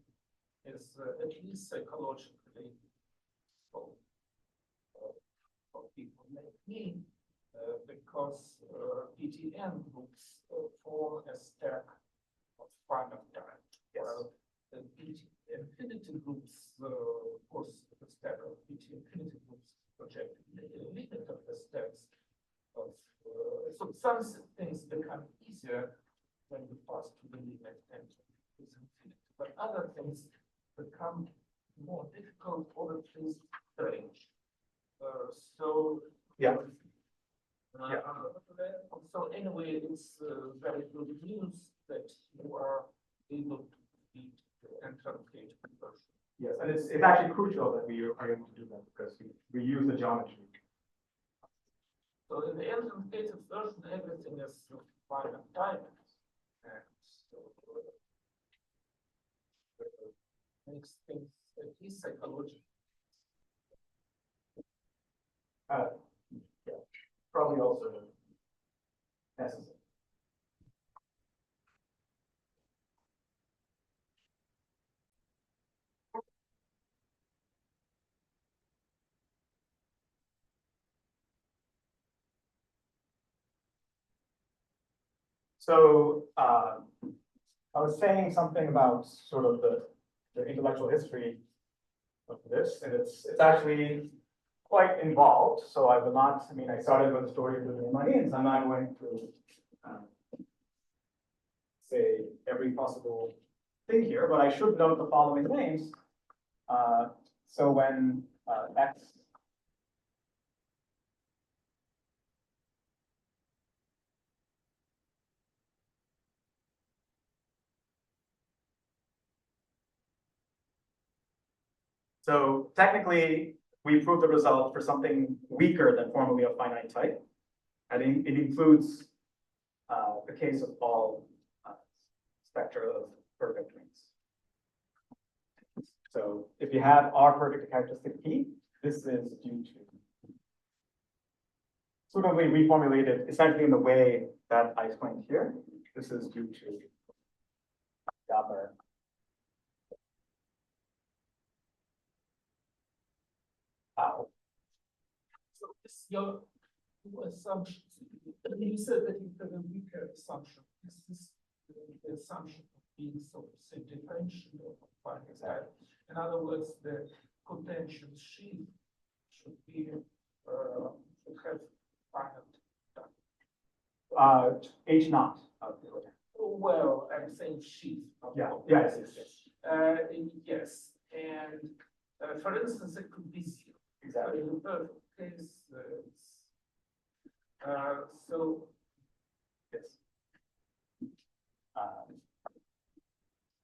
is at least psychologically useful for people like me, because ETN groups form a stack of finite time. Yes. While the infinity groups, of course, the stack of infinity groups project the limit of the stacks of. So some things become easier when you pass to the limit and it's infinity, but other things become more difficult or at least strange. So Yeah. So anyway, it's very good news that you are able to beat the truncate conversion. Yes, and it's actually crucial that we are able to do that because we use the geometry. So in the truncated version, everything is finite time, and so makes things at least psychological probably also necessary. So I was saying something about sort of the intellectual history of this, and it's actually quite involved. So I will not. I mean, I started with the story of the Riemannians. I'm not going to say every possible thing here, but I should note the following things. So when x So technically, we proved the result for something weaker than formally of finite type. And it includes the case of all spectra of perfect rings. So if you have R perfect characteristic P, this is due to suitably reformulated essentially in the way that I explained here. This is due to Gabor. So this your assumption. You said that you have a weaker assumption. Is this the assumption of being so say differential of finite type? In other words, the potential sheaf should be should have finite type. H naught. Well, I'm saying sheaf. not Yeah. potential. Yes. Yes, and for instance, it could be zero. Exactly. In the perfect case, so Yes.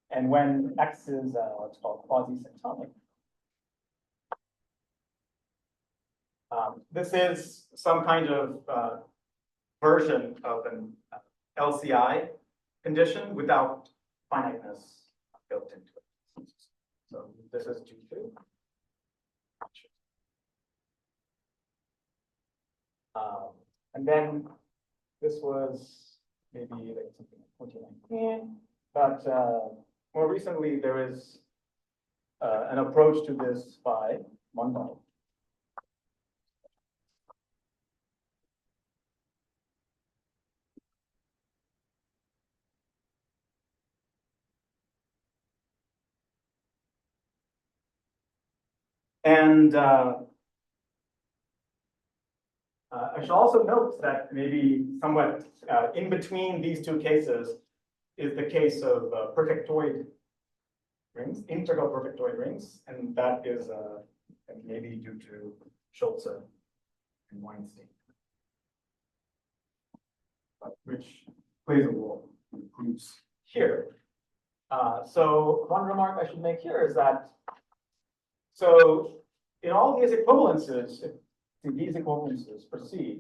And when X is what's called quasi-symptotic, this is some kind of version of an LCI condition without finiteness built into it. So this is G2. And then this was maybe like something like 2019, but more recently there is an approach to this by Mondal. And I should also note that maybe somewhat in between these two cases is the case of perfectoid rings, integral perfectoid rings, and that is maybe due to Schulze and Weinstein, which plays a role in the proofs here. So one remark I should make here is that, so in all these equivalences, if these equivalences proceed,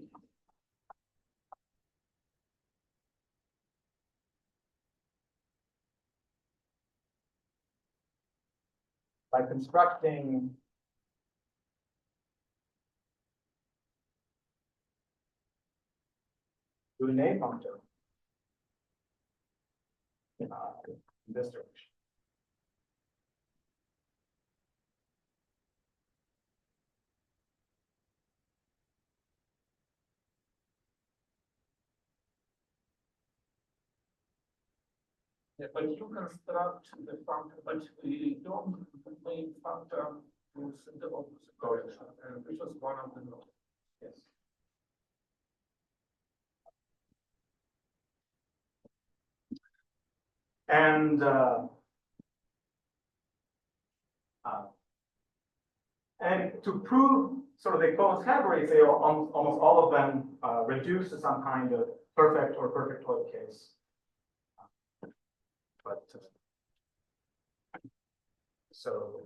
by constructing Brunet functor in this direction. yeah, but you construct the function, but you don't make function to the opposite direction, which was one of the notes. Yes. And to prove sort of the equivalence categories, they are almost all of them reduce to some kind of perfect or perfectoid case. But so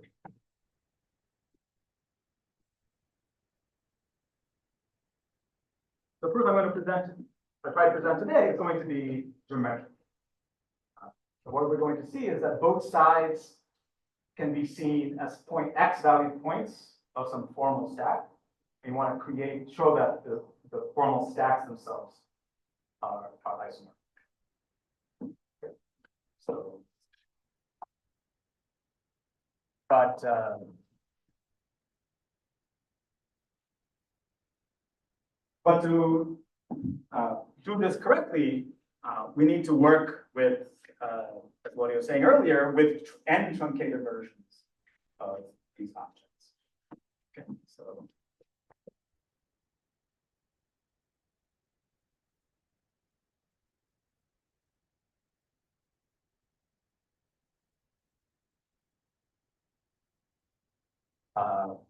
the proof I'm going to present, I try to present today, is going to be geometric. So what we're going to see is that both sides can be seen as point X value points of some formal stack. We want to show that the the formal stacks themselves are isomorphic. Okay. So, but to do this correctly, we need to work with, as what I was saying earlier, with n truncated versions of these objects. Okay, so.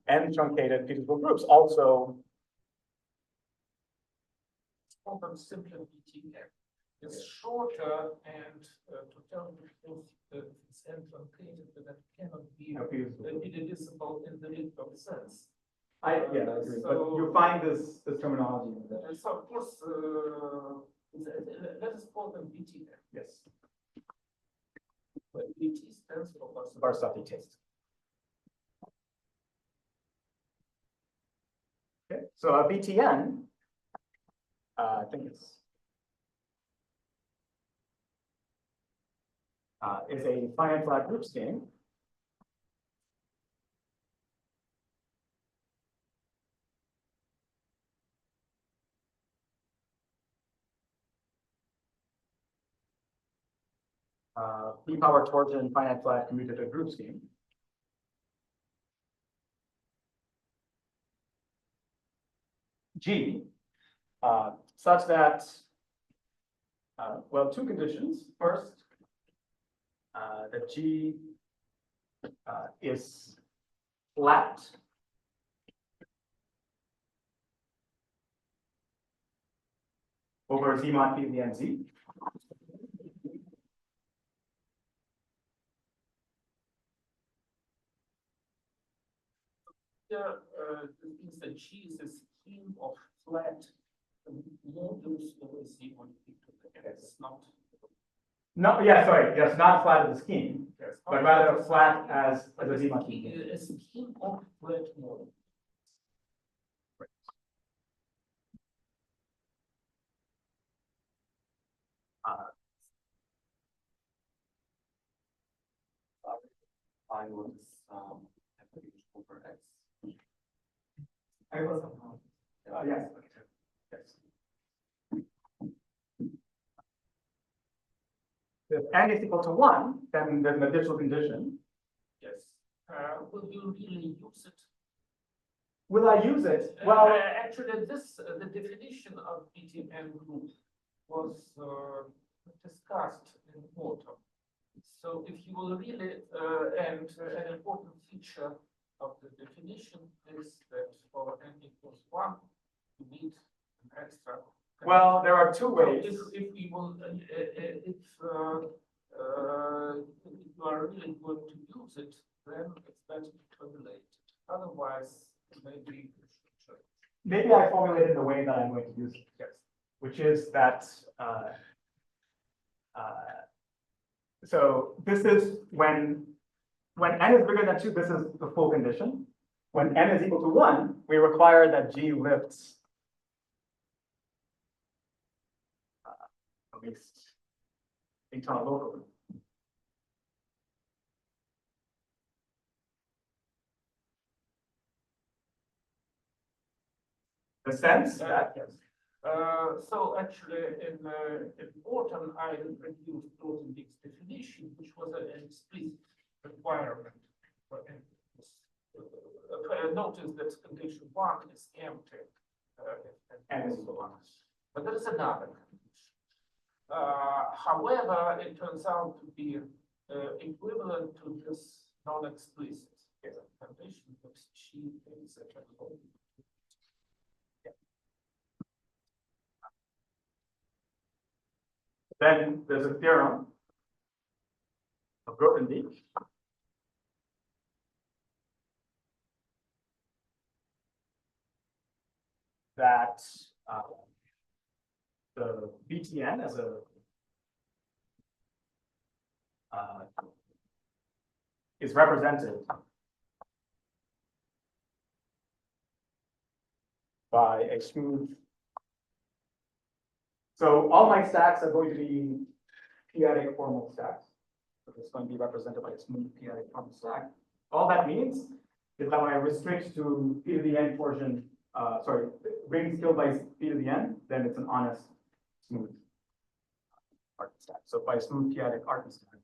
N truncated p-divisible groups also. Problem simpler BTN. It's shorter and to tell the truth, it's n truncated, but that cannot be p-divisible in the literal sense. I agree, but So- you find this terminology in the. So of course, let us call them BTN. Yes. But BT stands for Varsity test. Okay, so a BTN, I think it's is a finite flat group scheme. P power torsion finite flat commutative group scheme. G, such that, well, two conditions. First, that G is flat over Z mod P of the NZ. This means that G is a scheme of flat modules over Z on P to the N. It's not. No, yeah, sorry, yes, not flat as a scheme, Yes, but rather flat as a Z mod P. A scheme of flat modules. I was over X. I was, yes, yes. If n is equal to 1, then there's an additional condition. Yes. Will you really use it? Will I use it? Well, Actually, this the definition of BTN group was discussed in autumn. So if you will really, and an important feature of the definition is that for n equals 1, you need an extra. well, there are two So ways. if we will, if you are really going to use it, then it's better to terminate it. Otherwise, maybe. Maybe I formulate it in the way that I'm going to use it, yes, which is that, so this is when n is bigger than 2, this is the full condition. When n is equal to 1, we require that G lifts at least internal locally. The sense that, yes. So actually, in autumn, I introduced Grothendieck's definition, which was an explicit requirement for notice that condition 1 is empty. N is equal to 1. But there is another condition. However, it turns out to be equivalent to this non-explicit condition, that G is a cajole. Then there's a theorem of Grothendieck that the BTN as a is represented by a smooth So all my stacks are going to be p-adic formal stacks. So it's going to be represented by a smooth p-adic formal stack. All that means is that when I restrict to p to the n portion, rings scaled by p to the n, then it's an honest smooth Artin stack. So by smooth p-adic Artin stack.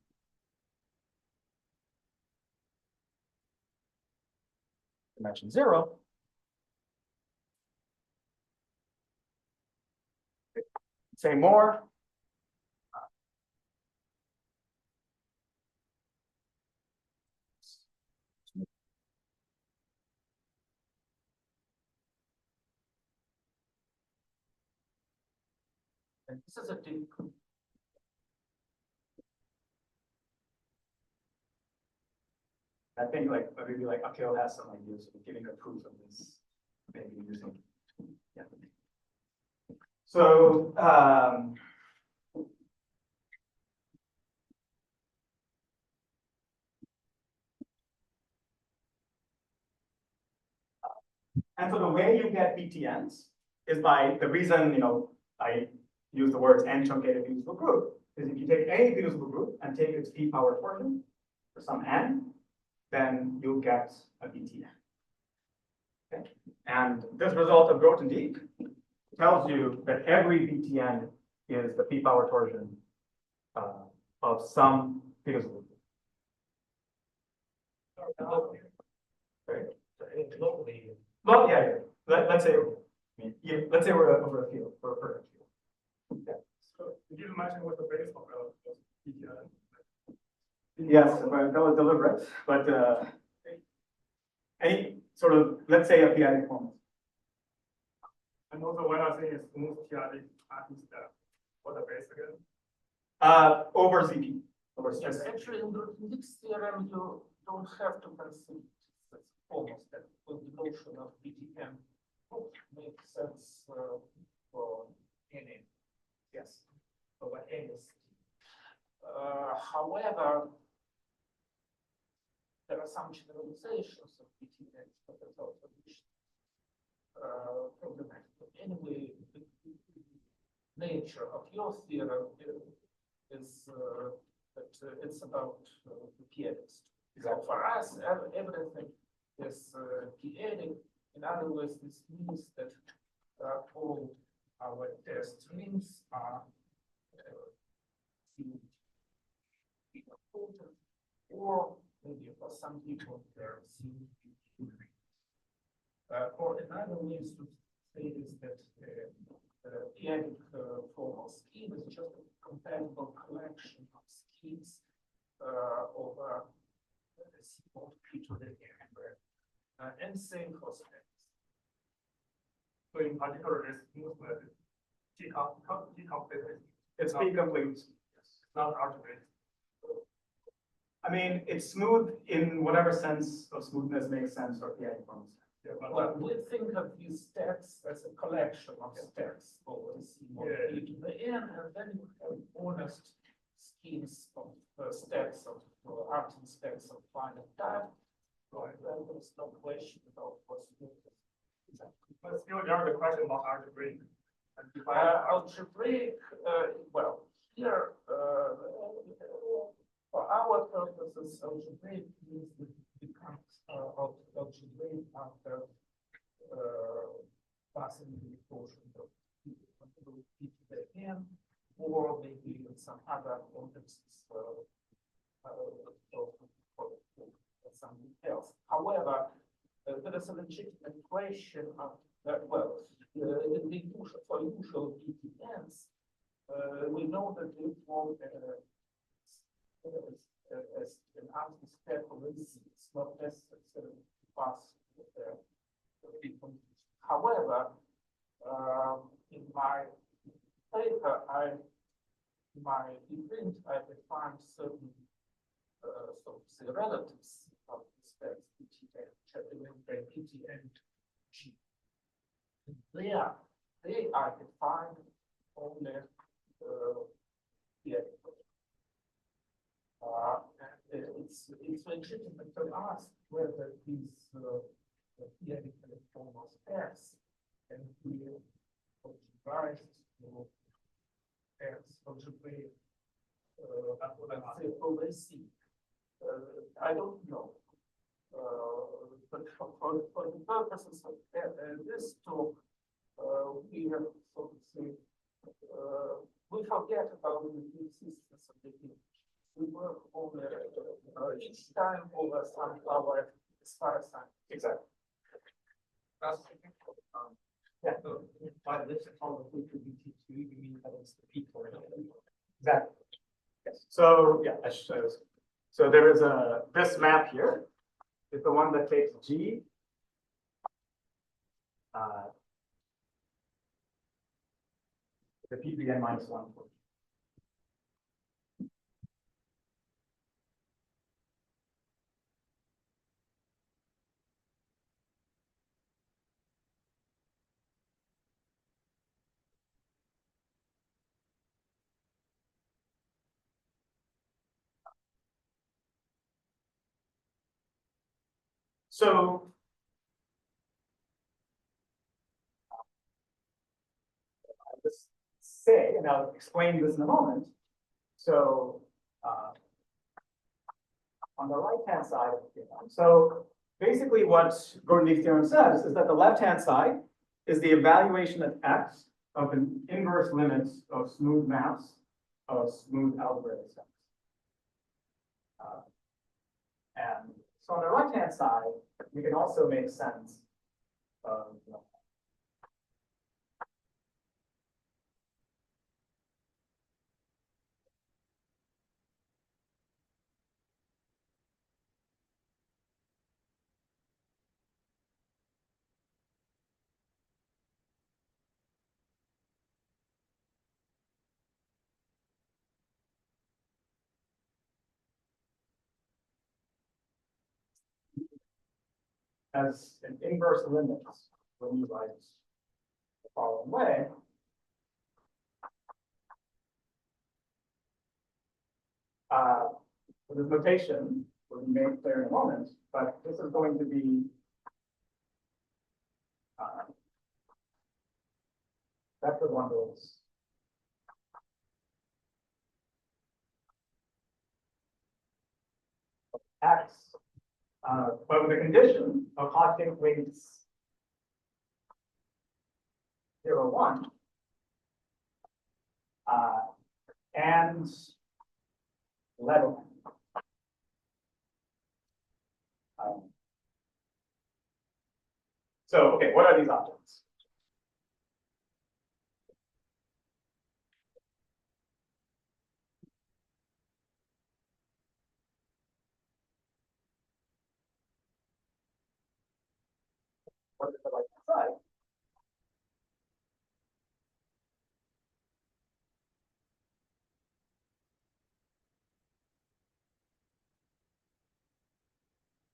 Dimension 0. Say more. And this is a deep. I think like maybe like Akil has some ideas of giving a proof of this, maybe using. Yeah. So and so the way you get BTNs is by the reason, I use the words n truncated divisible group is if you take any divisible group and take its p power portion for some n, then you'll get a BTN. Okay? And this result of Grothendieck tells you that every BTN is the p power torsion of some divisible group. Right? Locally. Well, yeah. Let's say let's say we're over a field for a perfect field. Yeah. So did you mention what the base of PTN? Yes, but that was deliberate. But any sort of, let's say, a p-adic form. And also when I say it's smooth p-adic step, what the base again? Over ZP. Over Yes, ZP. actually, in this theorem, you don't have to consider it's almost that the notion of BTN makes sense for any. Yes. Over any. However, there are some generalizations of BTN that are also problematic. Anyway, the nature of your theorem is that it's about the p-adics. So for us, everything is p-adic. In other words, this means that all our test rings are or maybe for some people they're or another way to say is that the p-adic formal scheme is just a compatible collection of schemes over a simple p to the n, and same for steps. So in particular, this smoothness is T-complete. It's p complete. It's not algebraic. I mean, it's smooth in whatever sense of smoothness makes sense for p-adic forms. Yeah, but Well, we think of these stacks as a collection of stacks over the p to the n, and then you have honest schemes of stacks of Artin stacks of finite type. right. Then there's no question about what's But still, there is a question about algebraic. And algebraic, well, here, for our purposes, algebraic means that it becomes algebraic after passing the portion of p to the n, or maybe in some other contexts something else. However, there is a legitimate question of that. Well, for usual BTNs, we know that they form as an Artin step of it's not necessary to pass the people. However, in my paper, in my print, I defined certain the relatives of the steps PTN, PTN G. They are defined only here. It's legitimate to ask whether these p-adic formal pairs can be optimized to algebraic, let's say progressive. I don't know. But for the purposes of this talk, we have, so to say, we forget about the existence of the image. We work on each time over some power as far as time. Exactly. Yeah. So by this topology to BT2, you mean that it's the p-toric? Exactly. Yes. So yeah, so there is this map here is the one that takes G. The p-n minus 1. So I'll just say, and I'll explain this in a moment. So on the right-hand side of the theorem, so basically what Grothendieck's theorem says is that the left-hand side is the evaluation at x of an inverse limit of smooth maps of smooth algebraic sets. And so on the right-hand side, we can also make sense of as an inverse limit when you write the following way. This notation will be made clear in a moment, but this is going to be vector bundles of x, but with the condition of Hodgkin weights 0, 1, and level. So, okay, what are these objects? What is the right-hand side?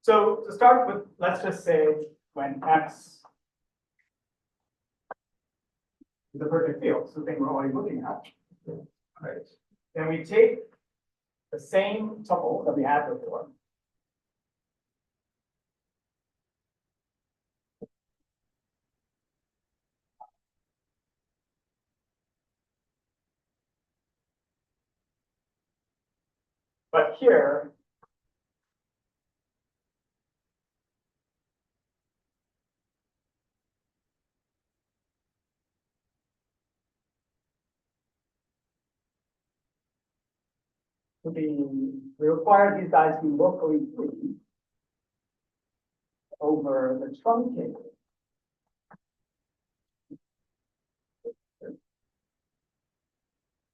So to start with, let's just say when x is a perfect field, so the thing we're already looking at, right? Then we take the same tuple that we had before. But here, we require these guys to be locally free over the truncated.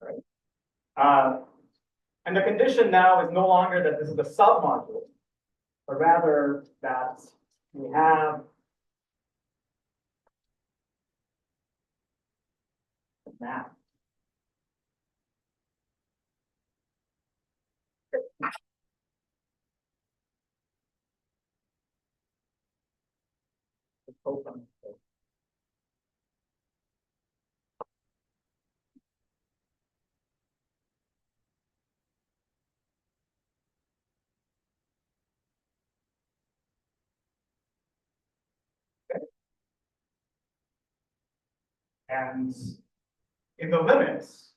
Right. And the condition now is no longer that this is a submodule, but rather that we have a map. And in the limits,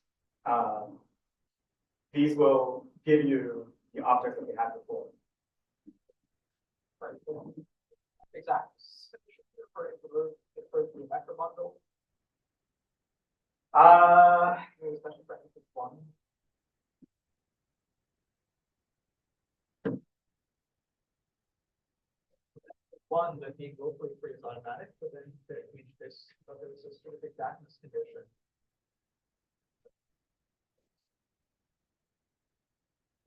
these will give you the objects that we had before. Exactly. Refer to the vector bundle. Especially for instance, one. One, that the equal free is automatic, but then to reach this, there's a sort of exactness condition.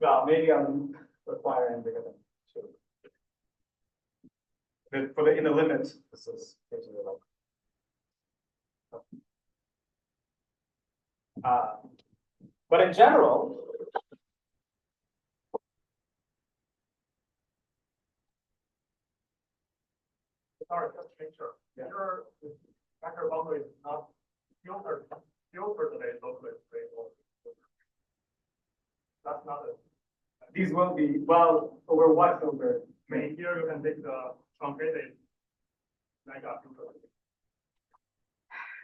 Well, maybe I'm requiring bigger than 2. For the in the limit, this is basically like. But in general, Sorry, just to make sure. Your vector bundle is not filtered today locally. That's not it. these will be, well, over what filter? I mean, here you can take the truncated mega filter.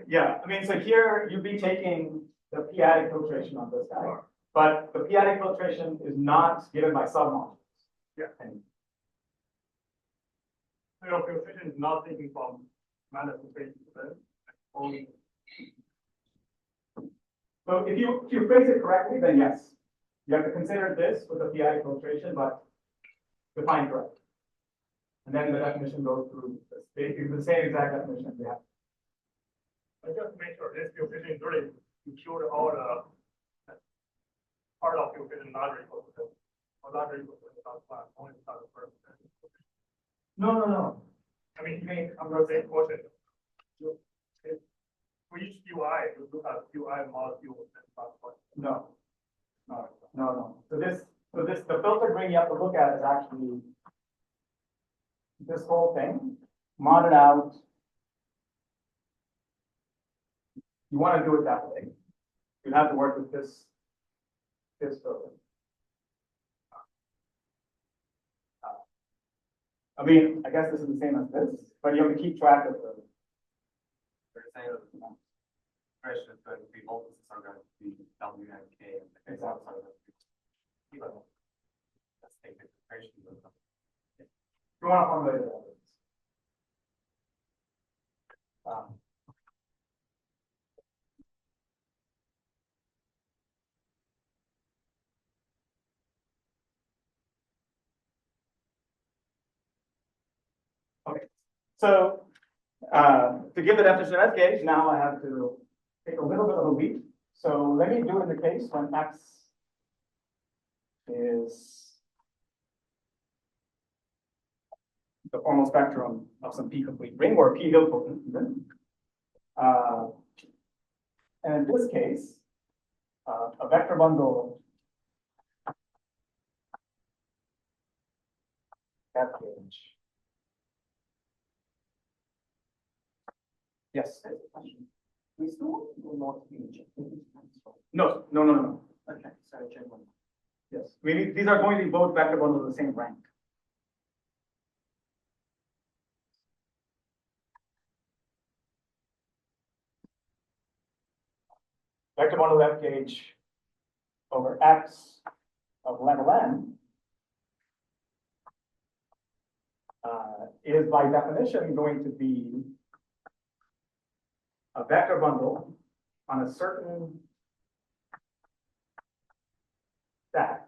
Yeah, I mean, so here you'd be taking the p-adic filtration on this guy, but the p-adic filtration is not given by submodules. Yeah. And So your filtration is not taking from minus infinity to then only. so if you phrase it correctly, then yes, you have to consider this with the p-adic filtration, but define correctly. And then the definition goes through this. Basically the same exact definition we have. I just make sure this filtration is really include all the part of filtration not equal to the or not equal to the class, only the first. No. I mean, I'm not saying portion. For each UI, you look at UI mod U and class point. No. So the filter gradient you have to look at is actually this whole thing, modded out. You want to do it that way. You have to work with this filter. I mean, I guess this is the same as this, but you have to keep track of the. We're saying that the expression is going to be multiples are going to be W and K and the Exactly. are going to be let's take the expression of them. You want to formulate it that way. Okay, so to give the definition of gauge, now I have to take a little bit of a leap. So let me do in the case when X is the formal spectrum of some p-complete ring or p-nilpotent even. And in this case, a vector bundle F gauge. Yes. We still will not be No. Okay, so general. Yes. I mean, these are going to be both vector bundles of the same rank. Vector bundle F gauge over X of level n is by definition going to be a vector bundle on a certain stack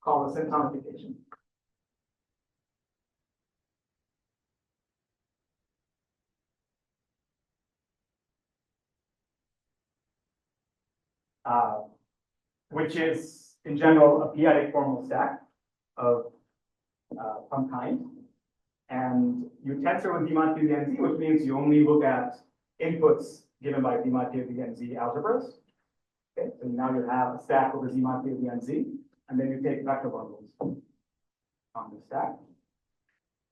called the syntonification. Which is in general a p-adic formal stack of some kind. And you tensor with d mod q dn z, which means you only look at inputs given by d mod q dn z algebras. Okay, so now you have a stack over z mod q dn z, and then you take vector bundles on the stack.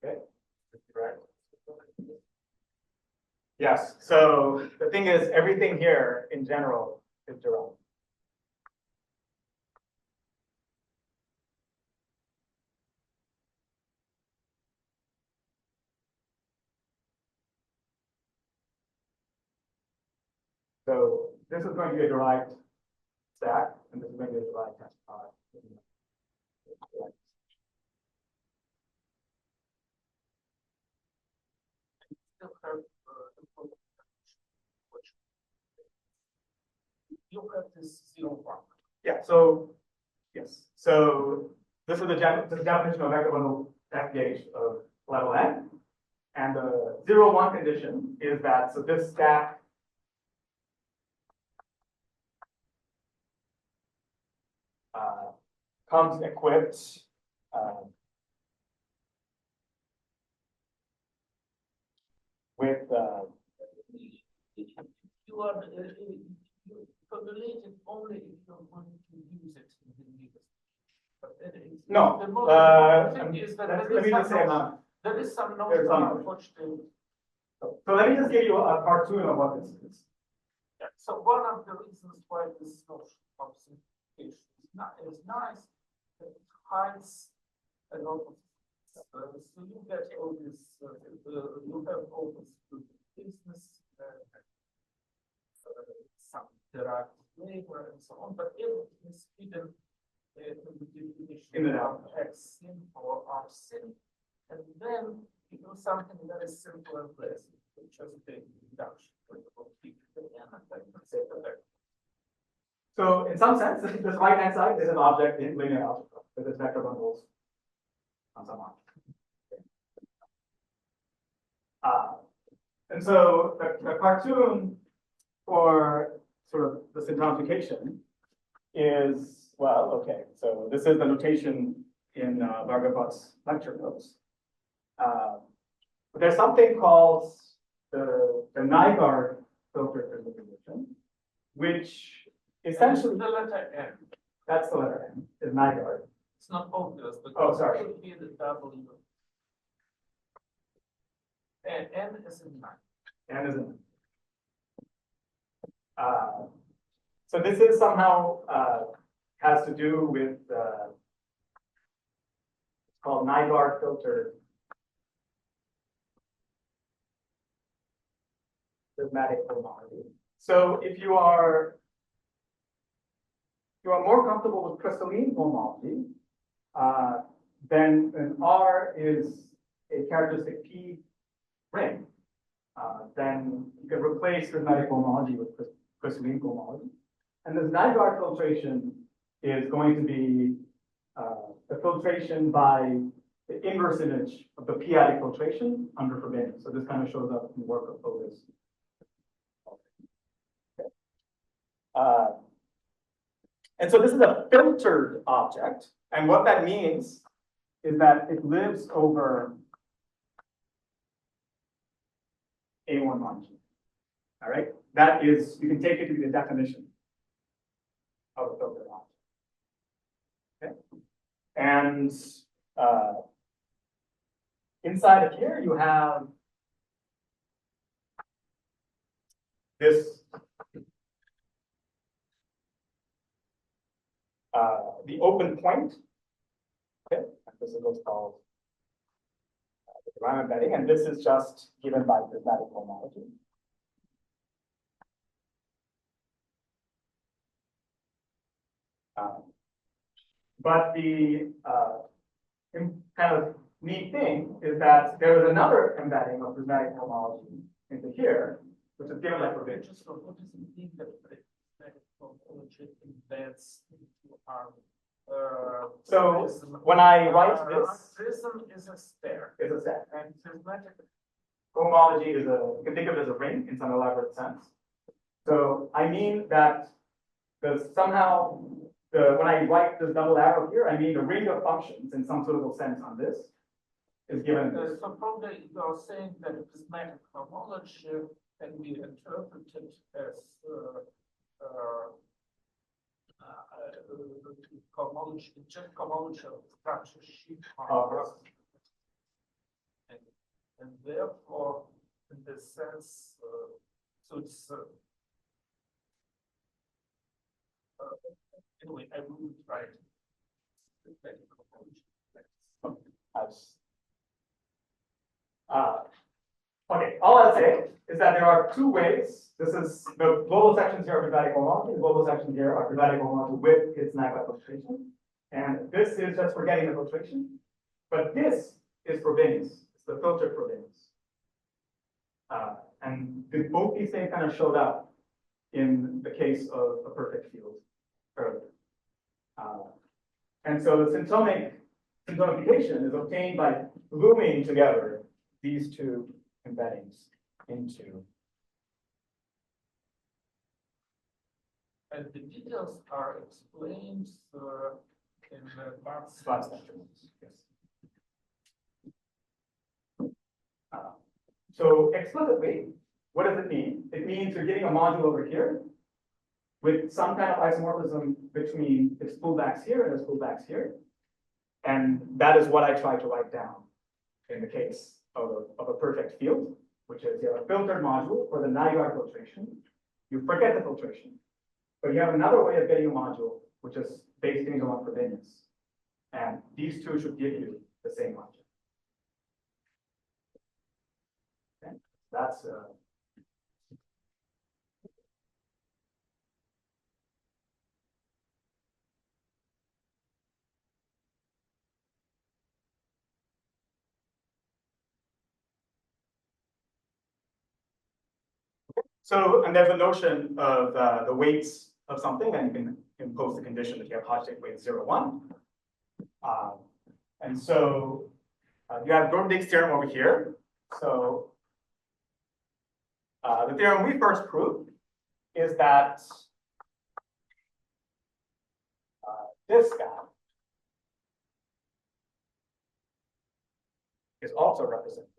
Okay, right. Yes, so the thing is, everything here in general is derived. So this is going to be a derived stack, and this is going to be a derived test. Still have you have this 0, 1. Yeah, so, yes. So this is the definition of vector bundle FGH of level n. And the 0, 1 condition is that, so this stack comes equipped with You are you formulate it only if you're going to use it in the needle. But no. The most important thing is that Let me just say there is some There's notion some- of which to. so let me just give you a cartoon of what this is. Yeah. So one of the reasons why this notion of simplification is nice, it hides a lot of. So you get all this. You have all this business. Some derived labor and so on, but everything is hidden in the definition In the of X sin or R sin, and then you do something very simple and pleasant, which is the reduction. So in some sense, this right-hand side is an object in linear algebra with its vector bundles on some object. And so the cartoon for sort of the syntonification is, well, okay, so this is the notation in Bhatt's lecture notes. But there's something called the Nygaard filter condition, which essentially, the letter N. that's the letter N, is Nygaard. It's not obvious, but Oh, sorry. it could be the W. And N is in 9. N is in. So this is somehow has to do with it's called Nygaard filter prismatic cohomology. So if you are more comfortable with crystalline cohomology, then an R is a characteristic P ring. Then you can replace prismatic cohomology with crystalline cohomology. And this Nygaard filtration is going to be the filtration by the inverse image of the p-adic filtration under Frobenius. So this kind of shows up in the work of Otis. And so this is a filtered object. And what that means is that it lives over A1 margin. All right, that is, you can take it to be the definition of a filtered object. Okay, and inside of here you have this the open point. Okay, and this is what's called the Riemann embedding, and this is just given by prismatic cohomology. But the kind of neat thing is that there is another embedding of prismatic cohomology into here, which is given by Frobenius. Just what does it mean that cohomology embeds into our So prism? when I write this, Prism is a stair, it's a set. and prismatic. Cohomology is you can think of it as a ring in some elaborate sense. So I mean that somehow when I write this double arrow here, I mean the ring of functions in some suitable sense on this is given this. So probably you are saying that a prismatic cohomology can be interpreted as cohomology, just cohomology of structure sheet. And therefore, in this sense, so it's anyway, I wouldn't write prismatic cohomology. Okay, all I'll say is that there are two ways. This is the global sections here are quadratic homology. The global sections here are quadratic homology with its Nagler filtration. And this is just for getting the filtration. But this is Frobenius. It's the filtered Frobenius. And both these things kind of showed up in the case of a perfect field earlier. And so the symptomification is obtained by gluing together these two embeddings into. And the details are explained in the Bhatt's Spectrums, yes. So explicitly, what does it mean? It means you're getting a module over here with some kind of isomorphism between its pullbacks here and its pullbacks here. And that is what I try to write down in the case of a perfect field, which is you have a filtered module for the Nygaard filtration. You forget the filtration, but you have another way of getting a module, which is based on Frobenius. And these two should give you the same module. Okay, that's so, and there's a notion of the weights of something, and you can impose the condition that you have Hodge-Dick weight 0, 1. And so you have Grothendieck's theorem over here. So the theorem we first proved is that this guy is also represented.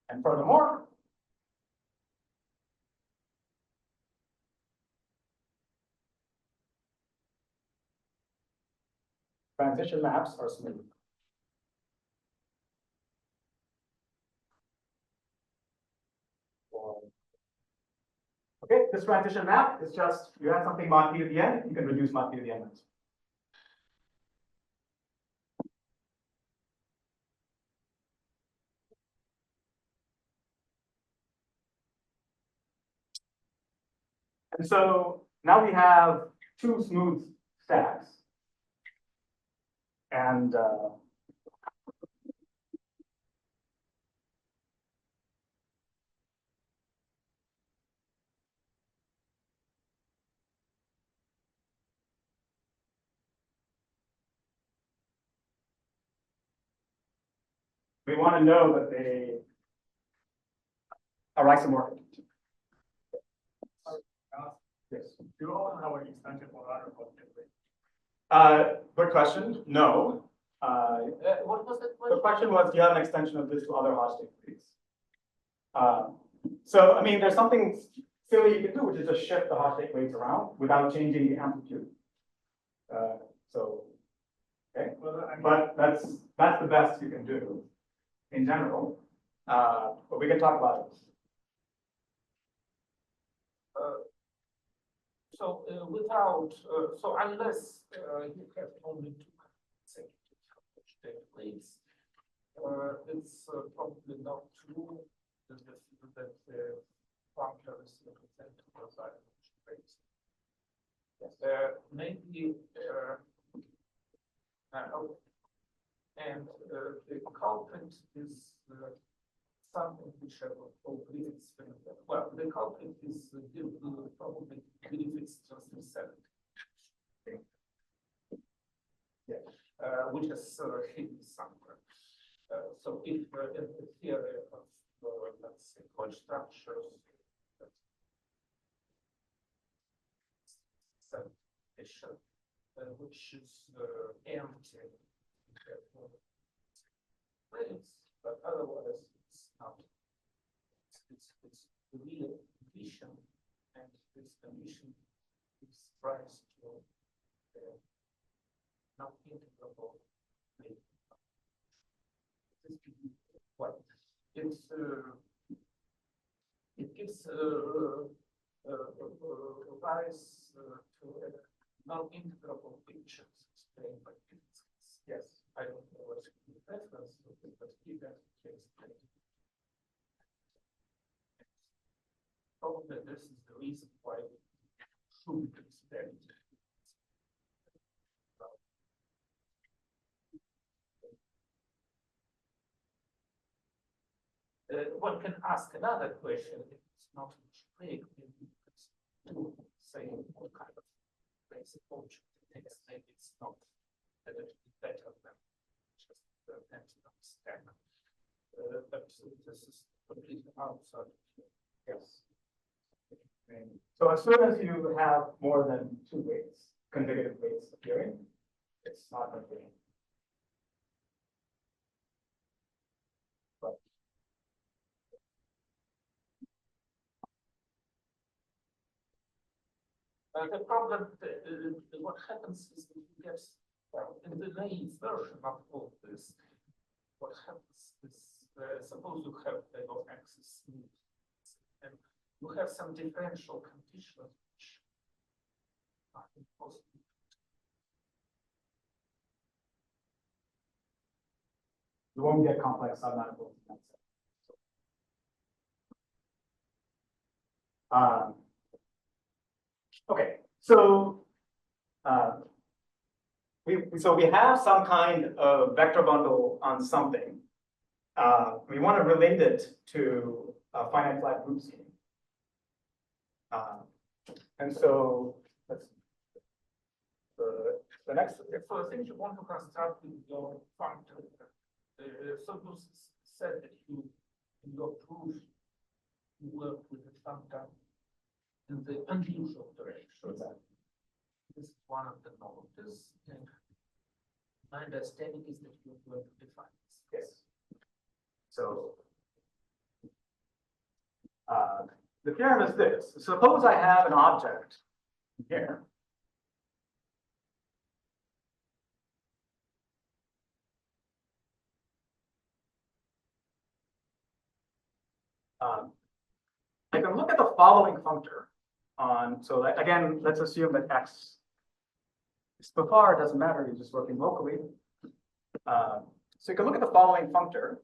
And furthermore, transition maps are smooth. Okay, this transition map is just, you add something mod p to the end, you can reduce mod p to the end. And so now we have two smooth stacks. And we want to know that they are isomorphic. Yes. Do you all have an extension for that? Good question. No. what was the The question? question was, do you have an extension of this to other Hodge-Dick weights? So, I mean, there's something silly you can do, which is just shift the Hodge-Dick weights around without changing the amplitude. So, okay, Well, I mean, but that's the best you can do in general. But we can talk about it. So without, so unless you have only two consecutive weights, it's probably not true that the functor is represented by weights. Maybe and the culprit is something which I will call Griffith's phenomenon. Well, the culprit is probably Griffith's transversal, which is hidden somewhere. So if in the theory of let's say code structures, which is empty, but otherwise it's not. It's the real condition, and this condition gives rise to not integrable weight. what it gives rise to non-integrable pictures explained by physics. Yes. I don't know what's the reference, but even probably this is the reason why we shouldn't expect one can ask another question. If it's not algebraic, maybe it's say what kind of basic object it is. Maybe it's not better than just the empty stack. But this is completely outside. Yes. So as soon as you have more than two weights, consecutive weights appearing, it's not going to be. The problem, what happens is that you get, well, in the naive version of all this, what happens is, suppose you have your axis and you have some differential conditions which are impossible. You won't get complex submanifolds in that sense. Okay, so we have some kind of vector bundle on something. We want to relate it to a finite flat group scheme. And so let's the next. So I think you want to construct with your function. So you said that you in your proof you work with the function in the unusual direction. This is one of the novelties, and my understanding is that you're going to define this. Yes. So the theorem is this. Suppose I have an object here. I can look at the following functor on, so again, let's assume that x is so far, it doesn't matter, you're just working locally. So you can look at the following functor.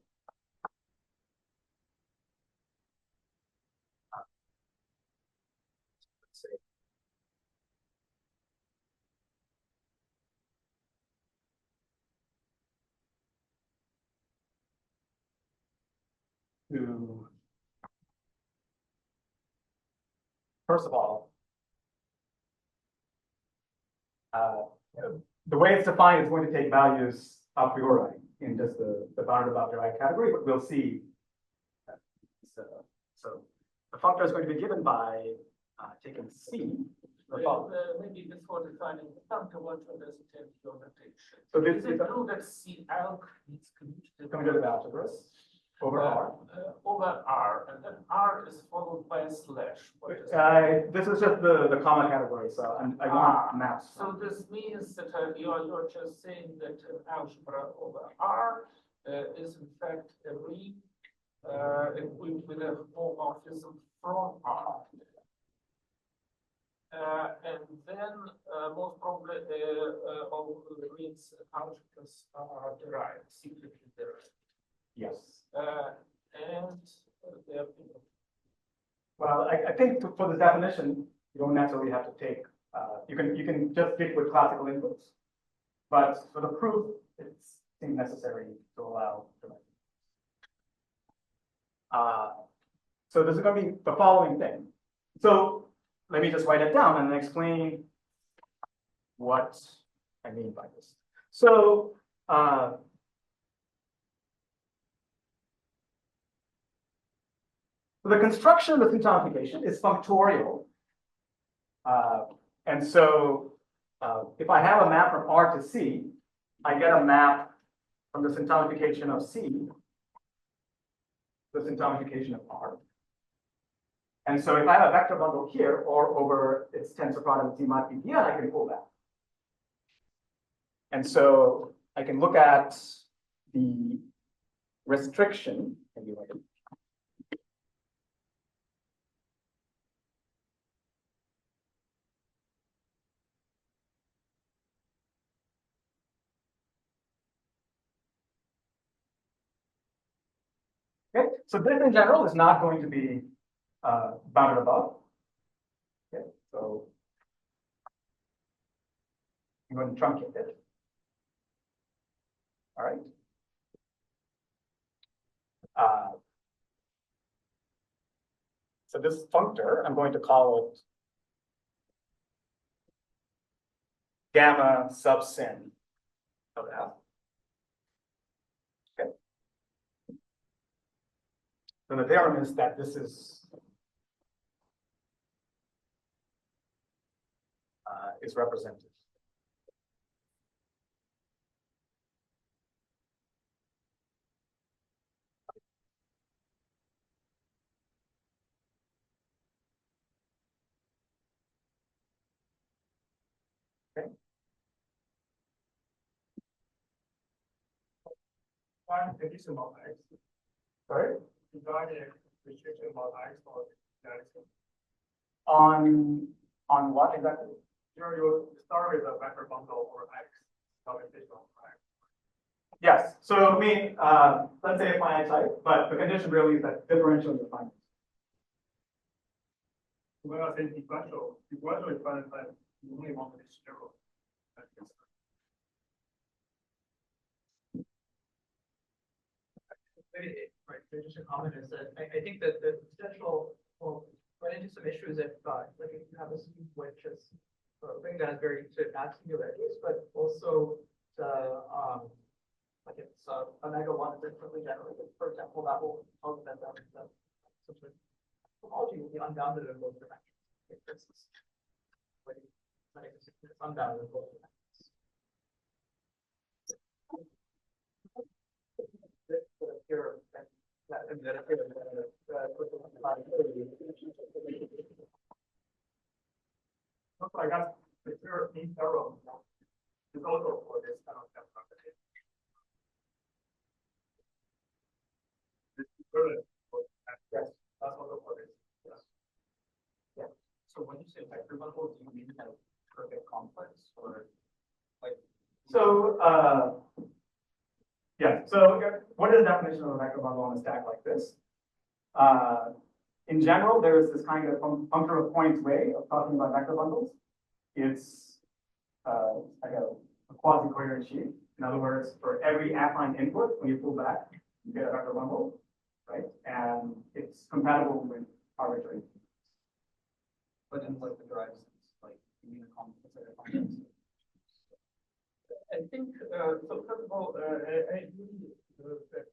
Let's see. First of all, the way it's defined is going to take values a priori in just the bounded algebraic category, but we'll see. So the functor is going to be given by taking C. Maybe before defining the functor, what to understand your notation. So Is it true that C alg is commutative algebras over R? Over R, and then R is followed by a slash. What is This is just the comma category, so I want maps. So this means that you're just saying that an algebra over R is in fact a ring equipped with a homomorphism from R. And then most probably all the rings algebras are derived, secretly derived. Yes. And they are Well, I think for the definition, you don't necessarily have to take. You can just stick with classical inputs, but for the proof, it's necessary to allow. So this is going to be the following thing. So let me just write it down and explain what I mean by this. So the construction of the syntonification is functorial. And so if I have a map from R to C, I get a map from the syntonification of C, the syntonification of R. And so if I have a vector bundle here or over its tensor product C mod PPN, I can pull that. And so I can look at the restriction can be written. Okay, so this in general is not going to be bounded above. Okay, so I'm going to truncate it. All right. So this functor, I'm going to call it gamma sub sin of f. Okay. So the theorem is that this is represented. Okay. One addition of X, Sorry. regarding restriction about X or that. On what exactly? You start with a vector bundle for X, combination of X. Yes. So I mean, let's say a finite type, but the condition really is that differential is finite. When I say differential is finite type, you only want to be zero. Maybe, right, so just a comment is that I think that the potential will run into some issues if, like, if you have a scheme which is a thing that has very sort of bad singularities, but also the, like it's a mega one differently generated. For example, that will help that the sort of cohomology will be unbounded in both dimensions. Like, for instance, like, it's unbounded in both dimensions. Also, I guess the pure mean theorem is also for this kind of calculation. This current, yes, that's also for this. Yes. Yeah. So when you say vector bundle, do you mean kind of perfect complex or like? So yeah. So what is the definition of a vector bundle on a stack like this? In general, there is this kind of functor of points way of talking about vector bundles. It's like a quasi-coherent sheet. In other words, for every affine input, when you pull back, you get a vector bundle, right? And it's compatible with arbitrary. But in like the derived sense, like you mean a complex. I think, so first of all, I agree that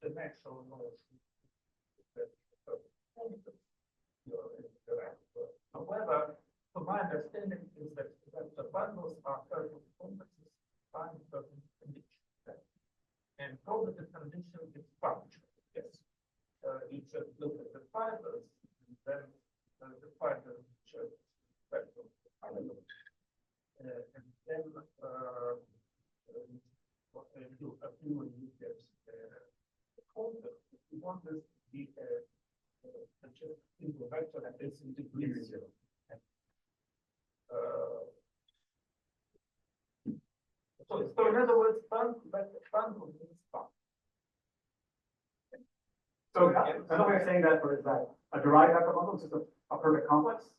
the natural knowledge however, so my understanding is that the bundles are certain complexes find certain conditions. And probably the condition is functional. Yes. You should look at the fibers and then the fibers should spectrum. And then what they do, a few users the concept. We want this to be just into a vector that is in degree 0. So in other words, bundle means fun. So another way of saying that is that a derived vector bundle is just a perfect complex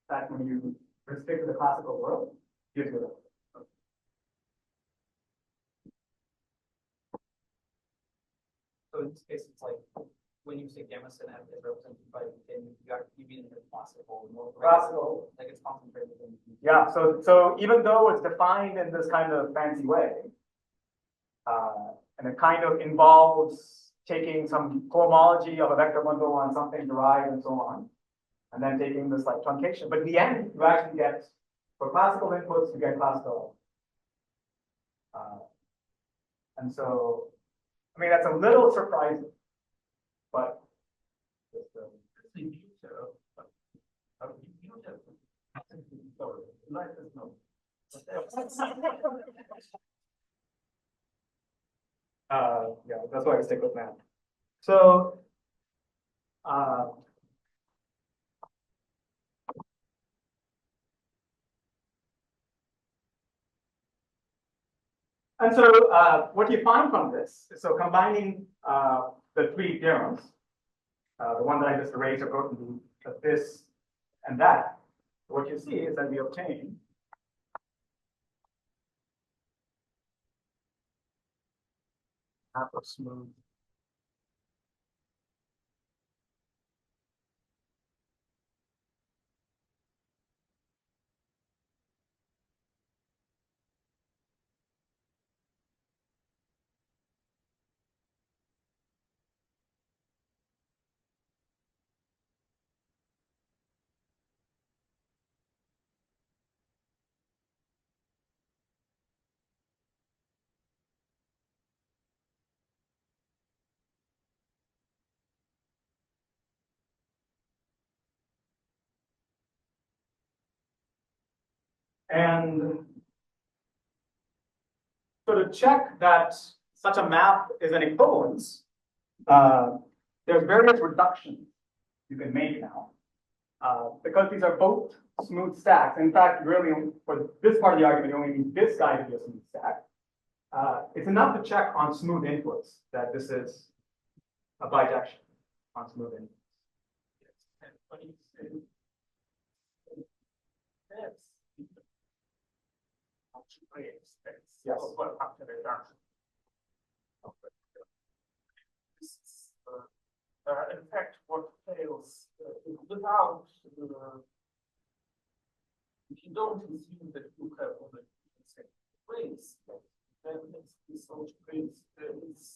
that when you restrict to the classical world, gives you that. So in this case, it's like when you say gamma sin f is represented by then you mean the classical, more Classical. like it's concentrated in. Yeah. So even though it's defined in this kind of fancy way, and it kind of involves taking some cohomology of a vector bundle on something derived and so on, and then taking this like truncation. But in the end, you actually get, for classical inputs, you get classical. And so, I mean, that's a little surprising, but just, Life is no. Yeah, that's why I stick with math. So, and so what you find from this, so combining the three theorems, the one that I just erased or wrote in this and that, what you see is that we obtain half of smooth and so to check that such a map is an equivalence, there's various reductions you can make now. Because these are both smooth stacks. In fact, really, for this part of the argument, you only need this guy to be a smooth stack. It's enough to check on smooth inputs that this is a bijection on smooth inputs. And when you say that's algebraic space. Yes. Well, after the reduction. This is, in fact, what fails without if you don't assume that you have only ways, then this algebraic is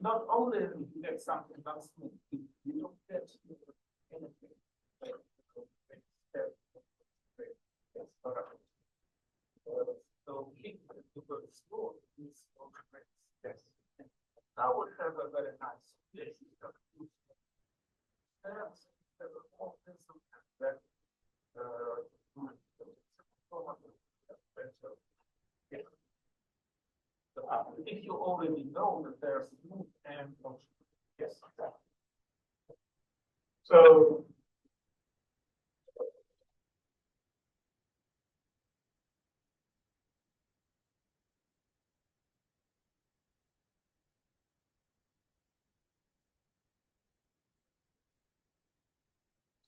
not only you get something not smooth, you don't get anything. So keep the word smooth is algebraic. Yes. I would have a very nice relation of if you already know that there's smooth and function. Yes. So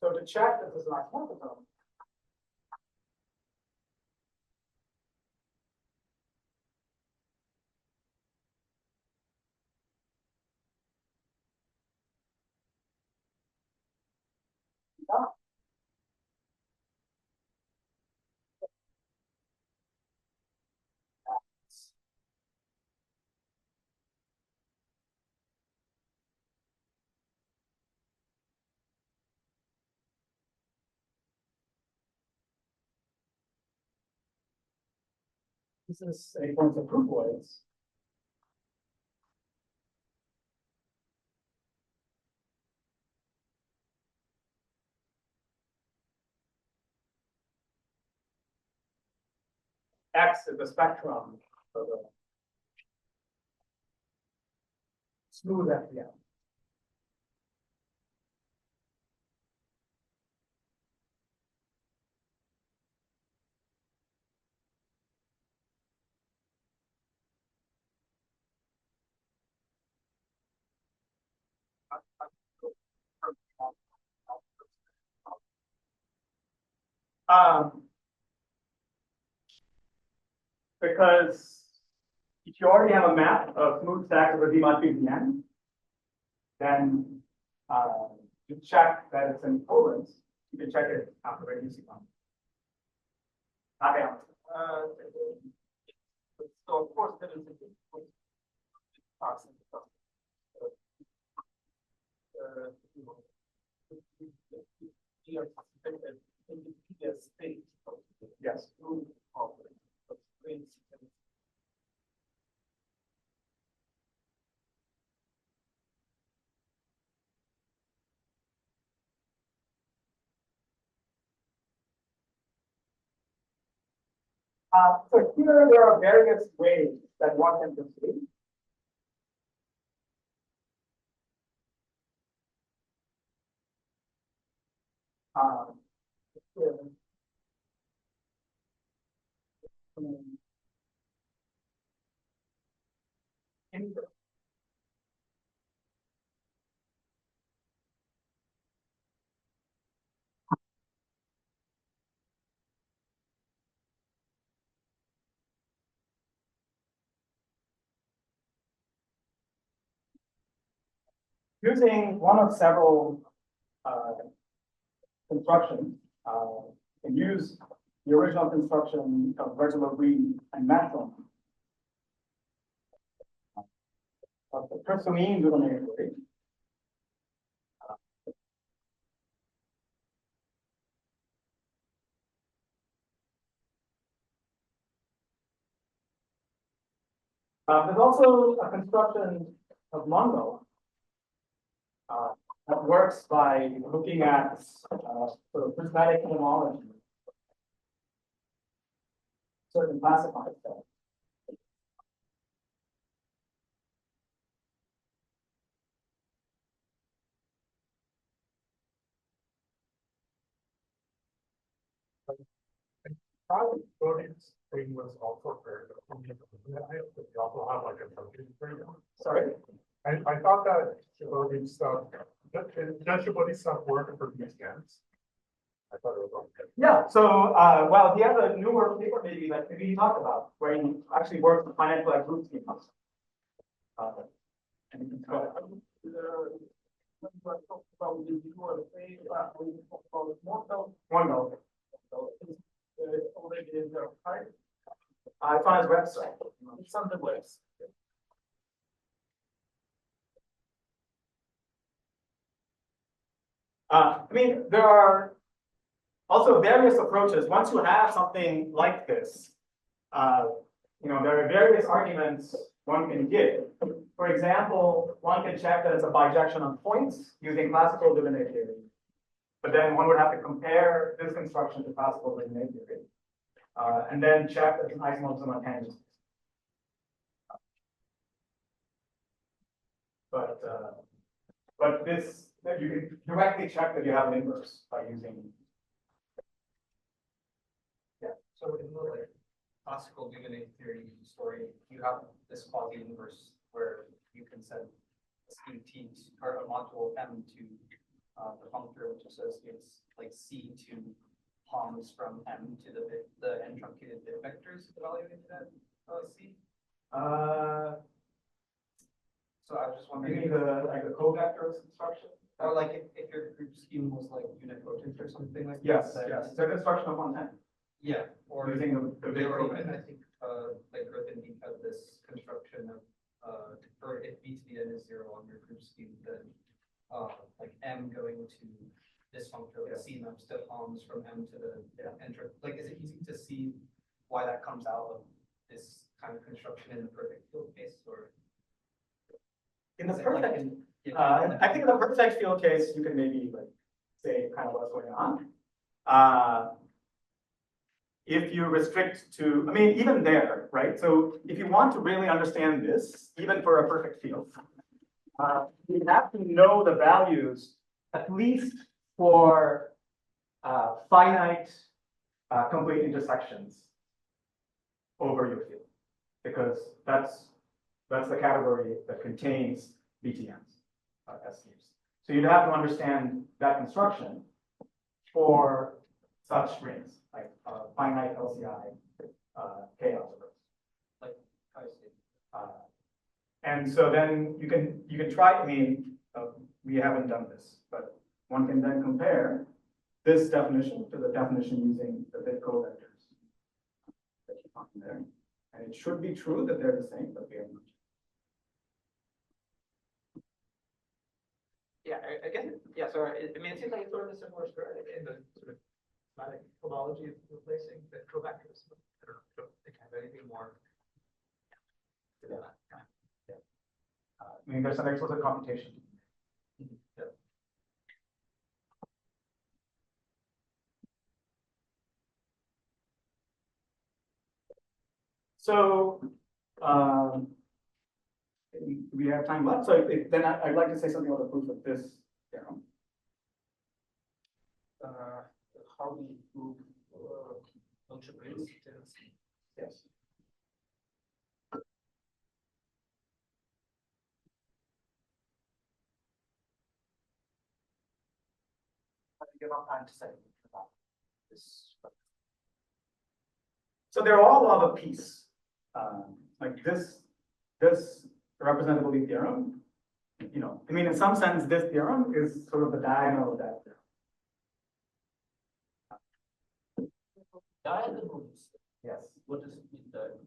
to check that this is not monotone, this is a point of proof ways. X is the spectrum of the smooth FDM. Because if you already have a map of smooth stacks over V mod PVN, then to check that it's an equivalence, you can check it after reducing them. Okay. So of course there is a big state of Yes. of space. So here there are various ways that one can proceed. Yeah. Using one of several constructions, you can use the original construction of Bhatt-Lurie and Drinfeld of the Keerthi Madapusi. There's also a construction of Mongo that works by looking at sort of prismatic cohomology, certain classified sets. Probably Godin's thing was also very good. You also have like a function framework. Sorry? I thought that Godin stuff, that Godin stuff worked for these games. I thought it was okay. Yeah, so, well, he has a newer paper maybe that maybe he talked about, where he actually works with finite like group schemas. Mongo. I found his website. It's on the website. I mean, there are also various approaches. Once you have something like this, there are various arguments one can give. For example, one can check that it's a bijection on points using classical determinate theory. But then one would have to compare this construction to classical determinate theory, and then check that it's an isomorphism on tangents. But this, you can directly check that you have an inverse by using. Yeah. So in the like classical determinate theory story, you have this quasi-inverse where you can send a scheme T or a module M to the functor, which associates like C to palms from M to the n truncated bit vectors evaluated at C. So I was just wondering, Maybe the covectors construction. or like if your group scheme was like unipotent or something like Yes, that. yes. It's a construction of 110. Yeah, or Using the big or covector. even I think like Griffin had this construction of for if b to the n is 0 on your group scheme, then like m going to this functor like c maps to palms from m to the n. Like, is it easy to see why that comes out of this kind of construction in the perfect field case, or In the is it like perfect, in I think in the perfect field case, you can maybe like say kind of what's going on. If you restrict to, I mean, even there, right? So if you want to really understand this, even for a perfect field, you have to know the values at least for finite complete intersections over your field, because that's the category that contains BTMs, SCs. So you'd have to understand that construction for such rings, like finite LCI K algebras. like I see. And so then you can try. I mean, we haven't done this, but one can then compare this definition to the definition using the bit covectors that you find there. And it should be true that they're the same, but we haven't. Yeah, I guess, yeah, so it seems like it's sort of a similar story in the sort of mathematic homology of replacing the covectors. I don't think I have anything more. Yeah. I mean, there's some explicit computation. Yeah. So, we have time left. So then I'd like to say something about the proof of this theorem. how do you prove algebraic tendency? Yes. Give up time to say about this. So they're all of a piece. Like this representability theorem, you know, I mean, in some sense, this theorem is sort of the diagonal of that theorem. Diagonals. Yes. What does it mean diagonal?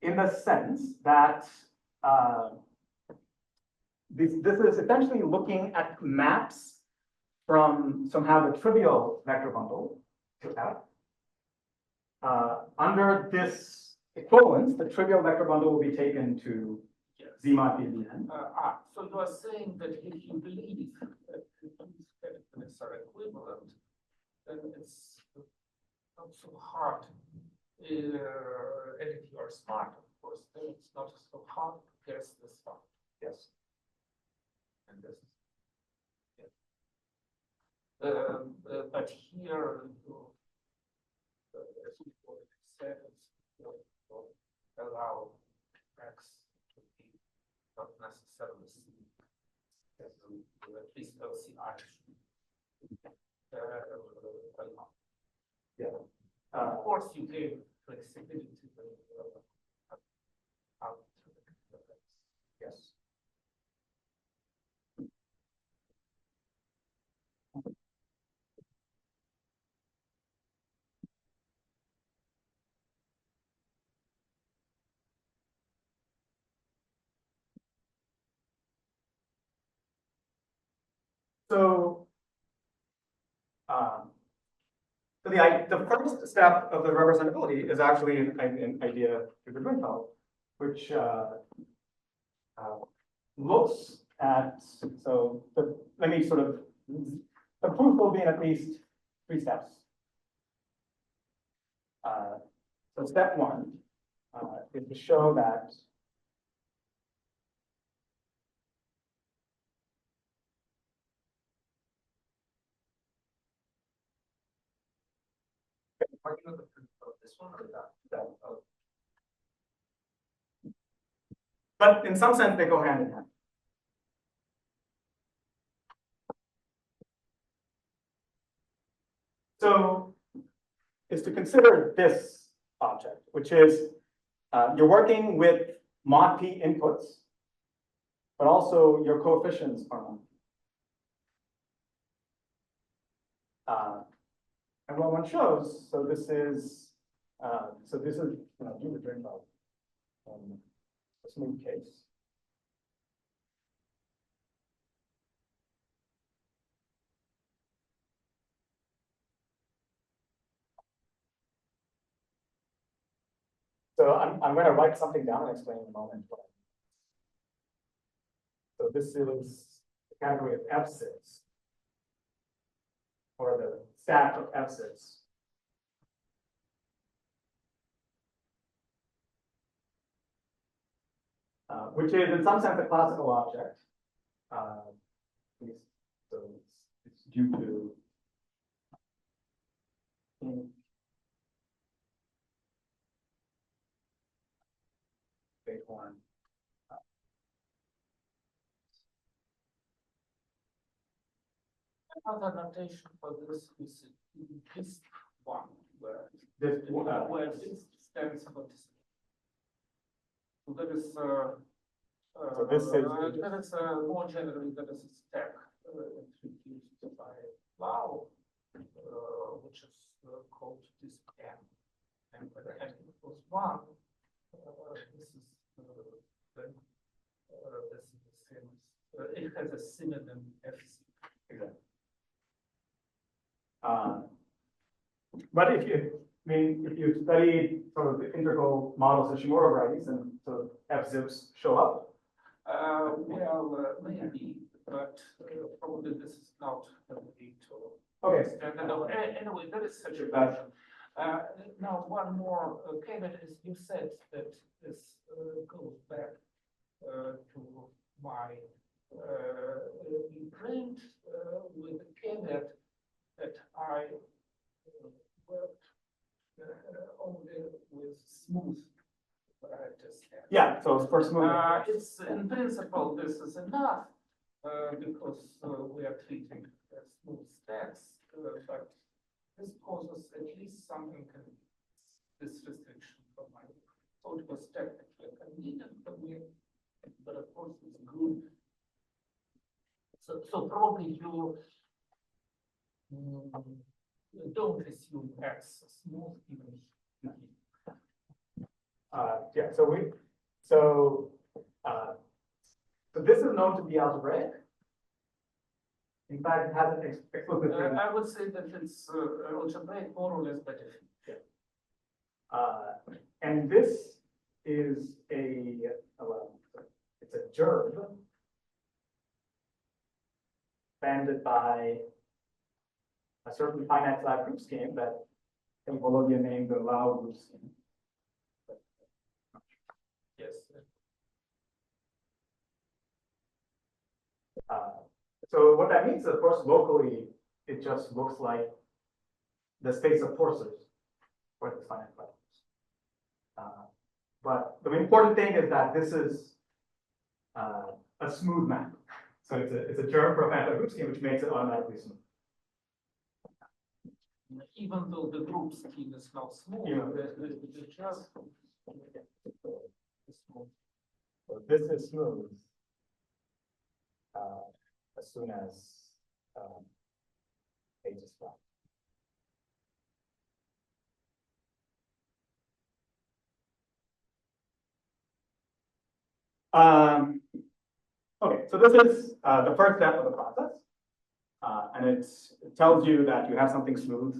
In the sense that this is essentially looking at maps from somehow the trivial vector bundle to F. Under this equivalence, the trivial vector bundle will be taken to Yes. Z mod p n. So you are saying that if you believe that these characteristics are equivalent, then it's not so hard. And if you are smart, of course, then it's not so hard to guess this one. Yes. And this is, yeah. But here, as we already said, it's allow X to be not necessarily C, at least LCI. Yeah. Of course, you gave flexibility to Yes. So, the first step of the representability is actually an idea through the Drinfeld, which looks at, let me sort of, the proof will be in at least 3 steps. So step 1 is to show that working on the proof of this one or that? but in some sense, they go hand in hand. So, is to consider this object, which is you're working with mod p inputs, but also your coefficients are on. And what one shows, so this is do the Drinfeld a smooth case. So I'm going to write something down and explain in a moment. So this is the category of F6, or the stack of F6. Which is in some sense a classical object. So it's due to state 1. Another notation for this is this one, where This where this stands for this. So that is this is that is more generally that is a stack introduced by Lau, which is called this M. And when M equals 1, this is then this is the same as it has a synonym FC. exactly. But if you study sort of the integral models of Shimura varieties, and sort of F-zips show up. Maybe, but probably this is not the way to Okay. understand it. Anyway, that is such a version. Now, one more caveat is you said that this goes back to my print with the caveat that I worked only with smooth varieties. Yeah, so for smooth. It's in principle, this is enough, because we are treating smooth stacks, but this poses at least some inconvenience, this restriction from my work. So it was technically convenient for me, but of course it's good. So probably you don't assume X smooth even here. Yeah, so this is known to be algebraic. In fact, it has an explicit thing. I would say that it's algebraic more or less by definition. And this is well, it's a gerb banded by a certain finite flat group scheme that Abelian named the Lau group scheme. Yes. So what that means, of course, locally, it just looks like the space of forces for this finite flat groups. But the important thing is that this is a smooth map. So it's a germ for a finite flat group scheme, which makes it automatically smooth. Even though the group scheme is not smooth, Yeah. the just smooth. So this is smooth as soon as H is flat. Okay, so this is the first step of the process, and it tells you that you have something smooth.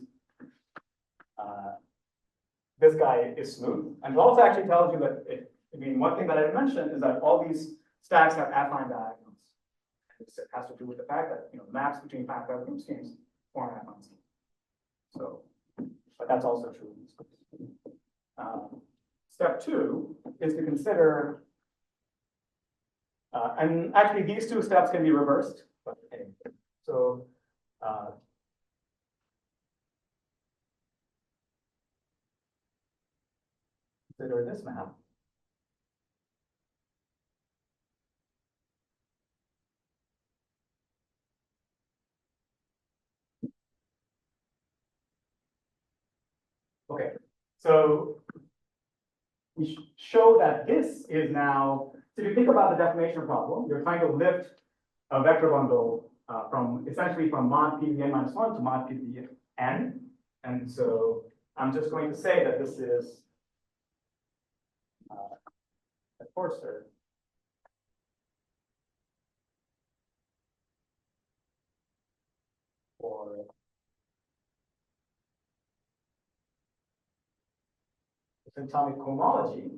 This guy is smooth, and it also actually tells you that one thing that I mentioned is that all these stacks have affine diagonals. It has to do with the fact that maps between finite group schemes form affine schemes. So, but that's also true. Step 2 is to consider, and actually these two steps can be reversed. But anyway, so consider this map. Okay, so we show that this is now, so if you think about the definition problem, you're trying to lift a vector bundle essentially from mod p(n) minus 1 to mod p(n). And so I'm just going to say that this is a coarser for the atomic cohomology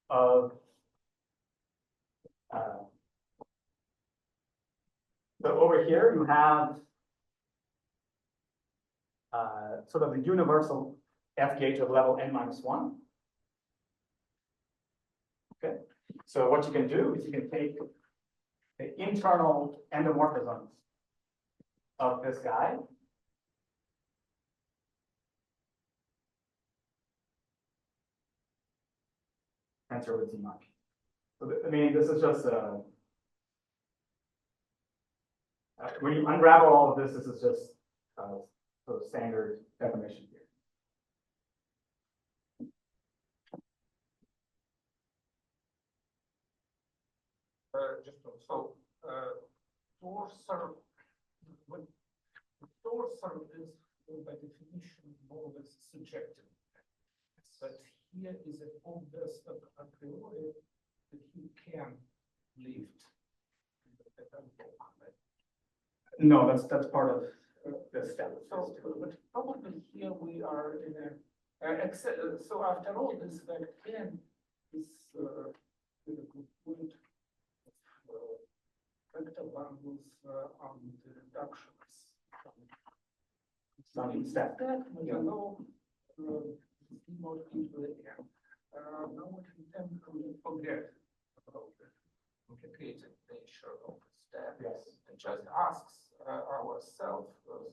of so over here you have sort of the universal F gauge of level n minus 1. Okay, so what you can do is you can take the internal endomorphisms of this guy. Answer with Z mod. So I mean, this is just when you unravel all of this, this is just sort of standard definition here. Torsor is by definition more or less subjective. But here is an obvious a priori that you can lift. No, that's part of the step. So, but probably here we are in a, so after all, this vector n is a good point of vector bundles on the reductions. Some step. That we know mod p to the n. Now we can temporarily forget about the complicated nature of the step. Yes. And just asks ourselves, so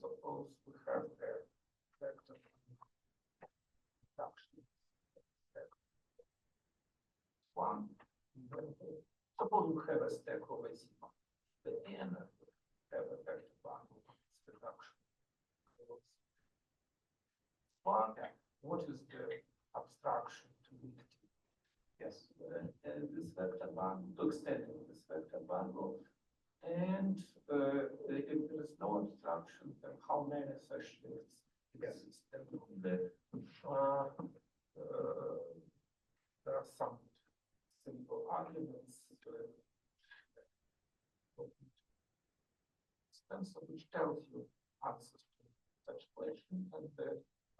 bundle, to extending this vector bundle. And if there is no obstruction, then how many such shifts exist? And there are some simple arguments which tells you answers to such question, and the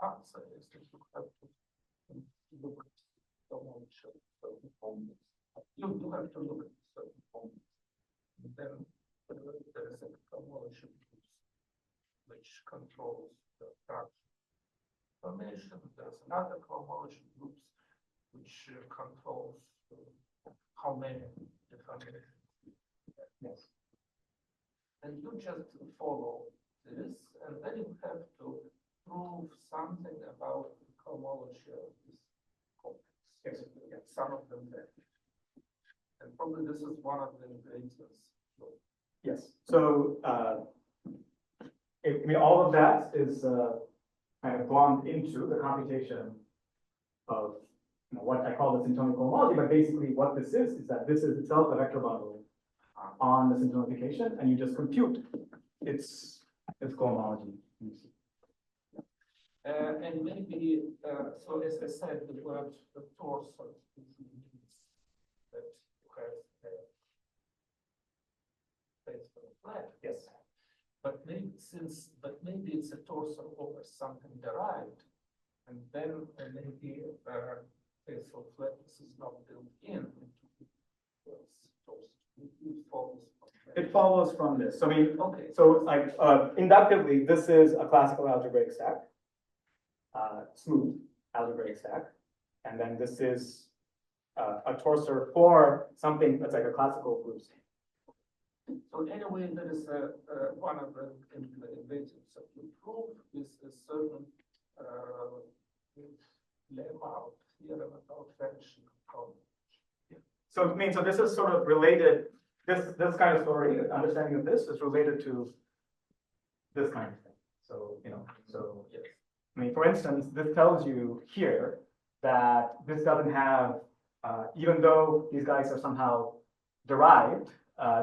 answer is that you have to look at certain formulas. You have to look at certain formulas. And then there is a cohomology which controls the fraction formation. There's another cohomology groups which controls how many different. Yes. And you just follow this, and then you have to prove something about the cohomology of this complex. Yes, some of them there. And probably this is one of the ingredients. Yes. So I mean, all of that is kind of glommed into the computation of what I call the syntonic cohomology, but basically what this is that this is itself a vector bundle on the syntonification, and you just compute its cohomology. And maybe, so as I said, the word the torso means that you have a space for the flat. Yes. But maybe it's a torso over something derived, and then maybe space for flatness is not built in into the torso. It follows from this. So I mean, Okay. so like inductively, this is a classical algebraic stack, smooth algebraic stack, and then this is a torsor for something that's like a classical group stack. So anyway, there is one of the ingredients of the proof is a certain lemma theorem about vanishing column. So I mean, so this is sort of related. This kind of story, understanding of this is related to this kind of thing. So so Yes. I mean, for instance, this tells you here that this doesn't have, even though these guys are somehow derived,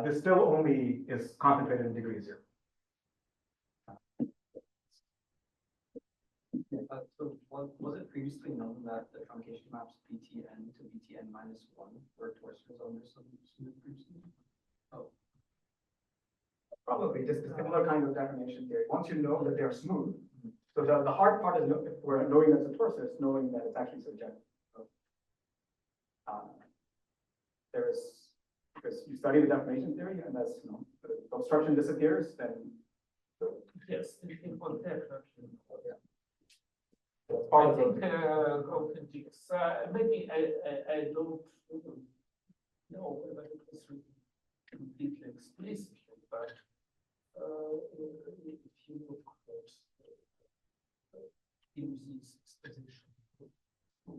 this still only is concentrated in degree 0. So was it previously known that the truncation maps Btn to Btn minus 1 were torsors under some smooth groups? Oh. Probably just a similar kind of definition theory. Once you know that they're smooth, so the hard part is we're knowing that it's a torsor, it's knowing that it's actually surjective. Because you study the definition theory, and that's the obstruction disappears, then Yes, in one definition. that's I part of think the. Grothendieck's, maybe I don't know whether it was written completely explicitly, but if you look at Hughes' exposition. I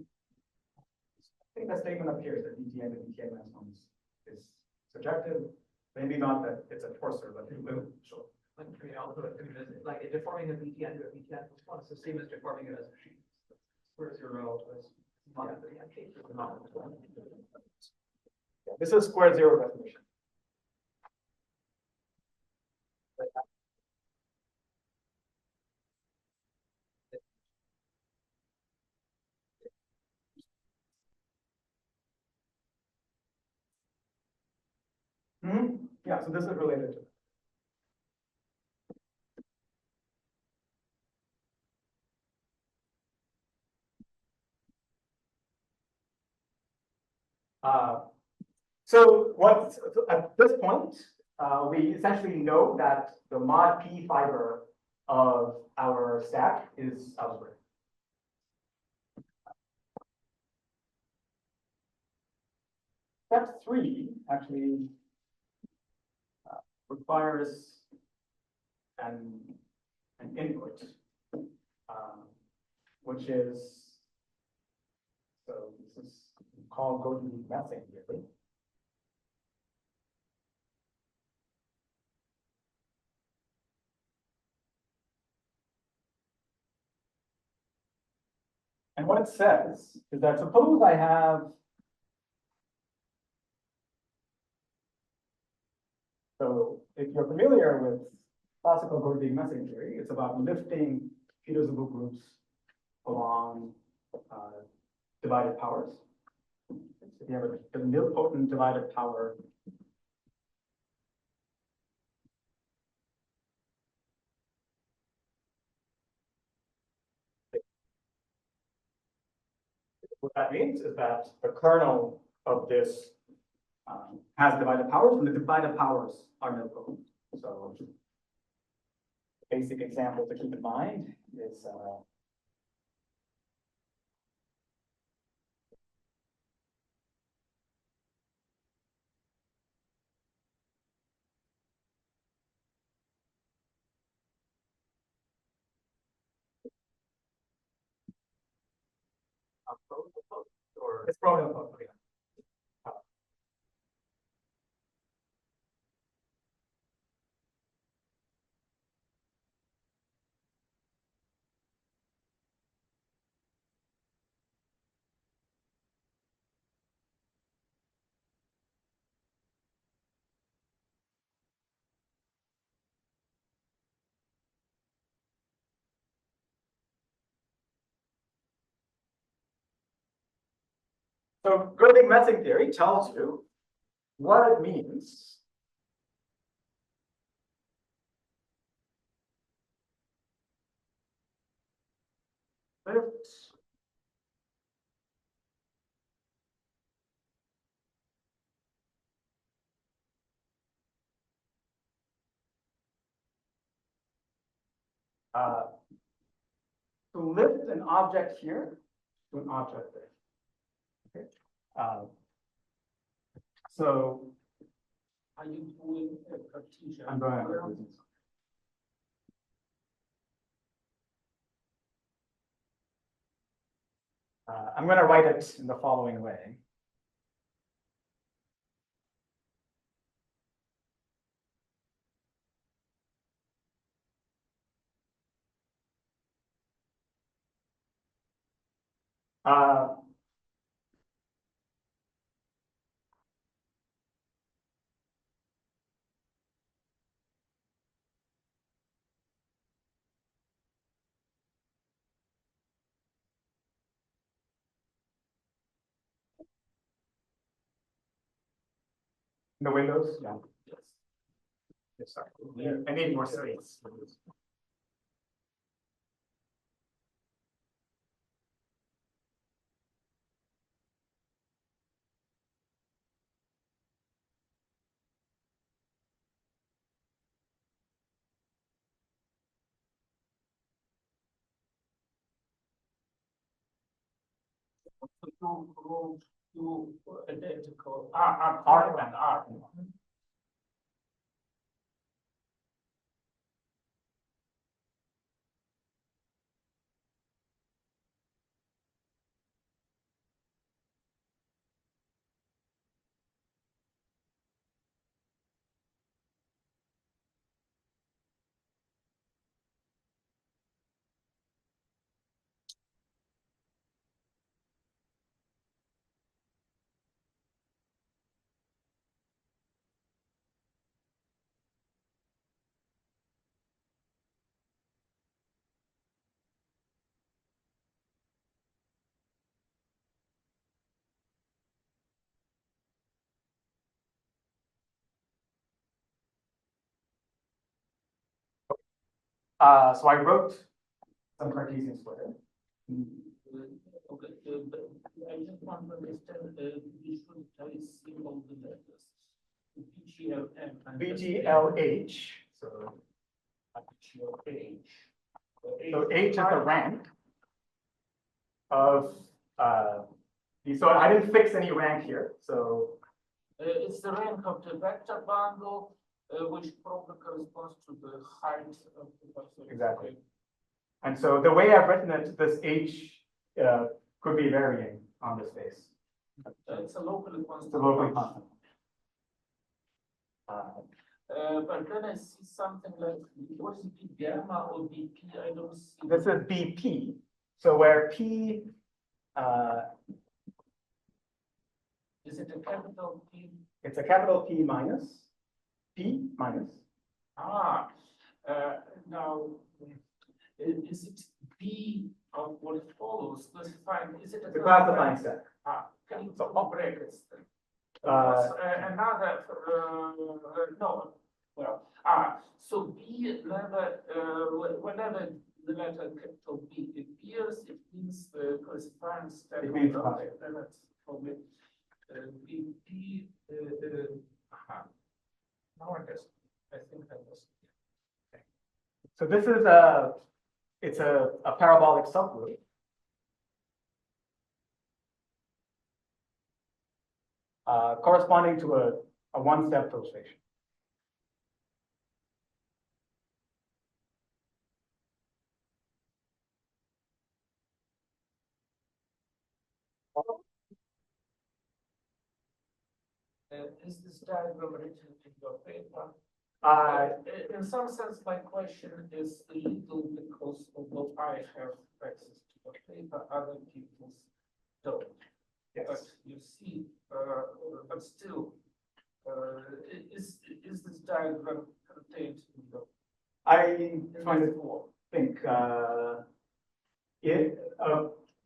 think that statement appears that Btn and Btn minus 1 is subjective. Maybe not that it's a torsor, but it will show. I mean, also, like deforming a BTN to a BTN plus 1 is the same as deforming it as a sheet. Square 0 is not the case. Yeah, this is square 0 definition. Yeah, so this is related to. So what at this point, we essentially know that the mod P fiber of our stack is algebraic. Step 3 actually requires an input, which is, so this is called Grothendieck methane theory. And what it says is that suppose I have So if you're familiar with classical Golding messing theory, it's about lifting p-divisible groups along divided powers. So if you have a nilpotent divided power, what that means is that the kernel of this has divided powers, and the divided powers are nilpotent. So the basic example to keep in mind is Or it's probably nilpotent. Yeah. So Golding messing theory tells you what it means lift to lift an object here to an object there. Okay. So Are you doing a Cartesian? I'm going to I'm going to write it in the following way. The windows, yeah. Yes, sorry. I need more space. Two identical. R and R. So I wrote some Cartesian square. Okay, but I just want to understand, you should tell us all the letters. BGLM. and BGLH. So. BGLH. So H is the rank of so I didn't fix any rank here. So It's the rank of the vector bundle, which probably corresponds to the height of the vector. exactly. And so the way I've written it, this H could be varying on the space. It's a locally constant. It's a locally constant. But then I see something like, what is B gamma or BP? I don't see. This is BP. So where P Is it a capital P? it's a capital P minus. P minus. Now, is it B of what it follows, specifying, is it? The classifying set. Can you put brackets then? Another, no, well, so B letter, whenever the letter capital B appears, it means the classifying step. It means that's probably B. Now I think that was. So this is it's a parabolic subgroup. Corresponding to a one-step filtration. Is this diagram written in your paper? In some sense, my question is little because although I have access to the paper, other people don't. Yes. But you see, but still, is this diagram contained in your? I trying to think.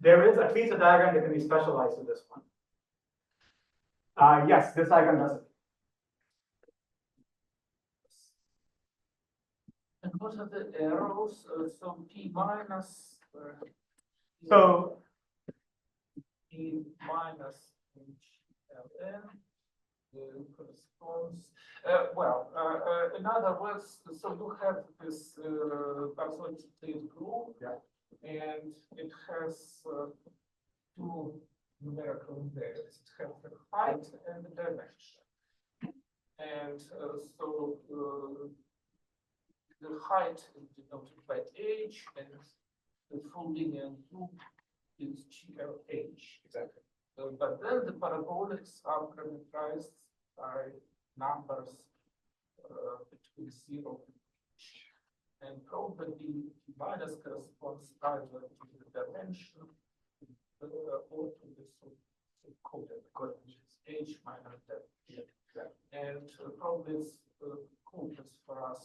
There is at least a diagram that can be specialized to this one. Yes, this diagram does it. And what are the arrows? So P minus. So P minus HLN corresponds. In other words, so you have this isolated group, yeah, and it has two numerical invariants. It has the height and the dimension. And so the height is denoted by h, and the full linear group is GLH. exactly. But then the parabolics are parameterized by numbers between 0 and h. And probably P minus corresponds either to the dimension or to the so-coded which is h minus dimension. Yeah. And probably it's coolest for us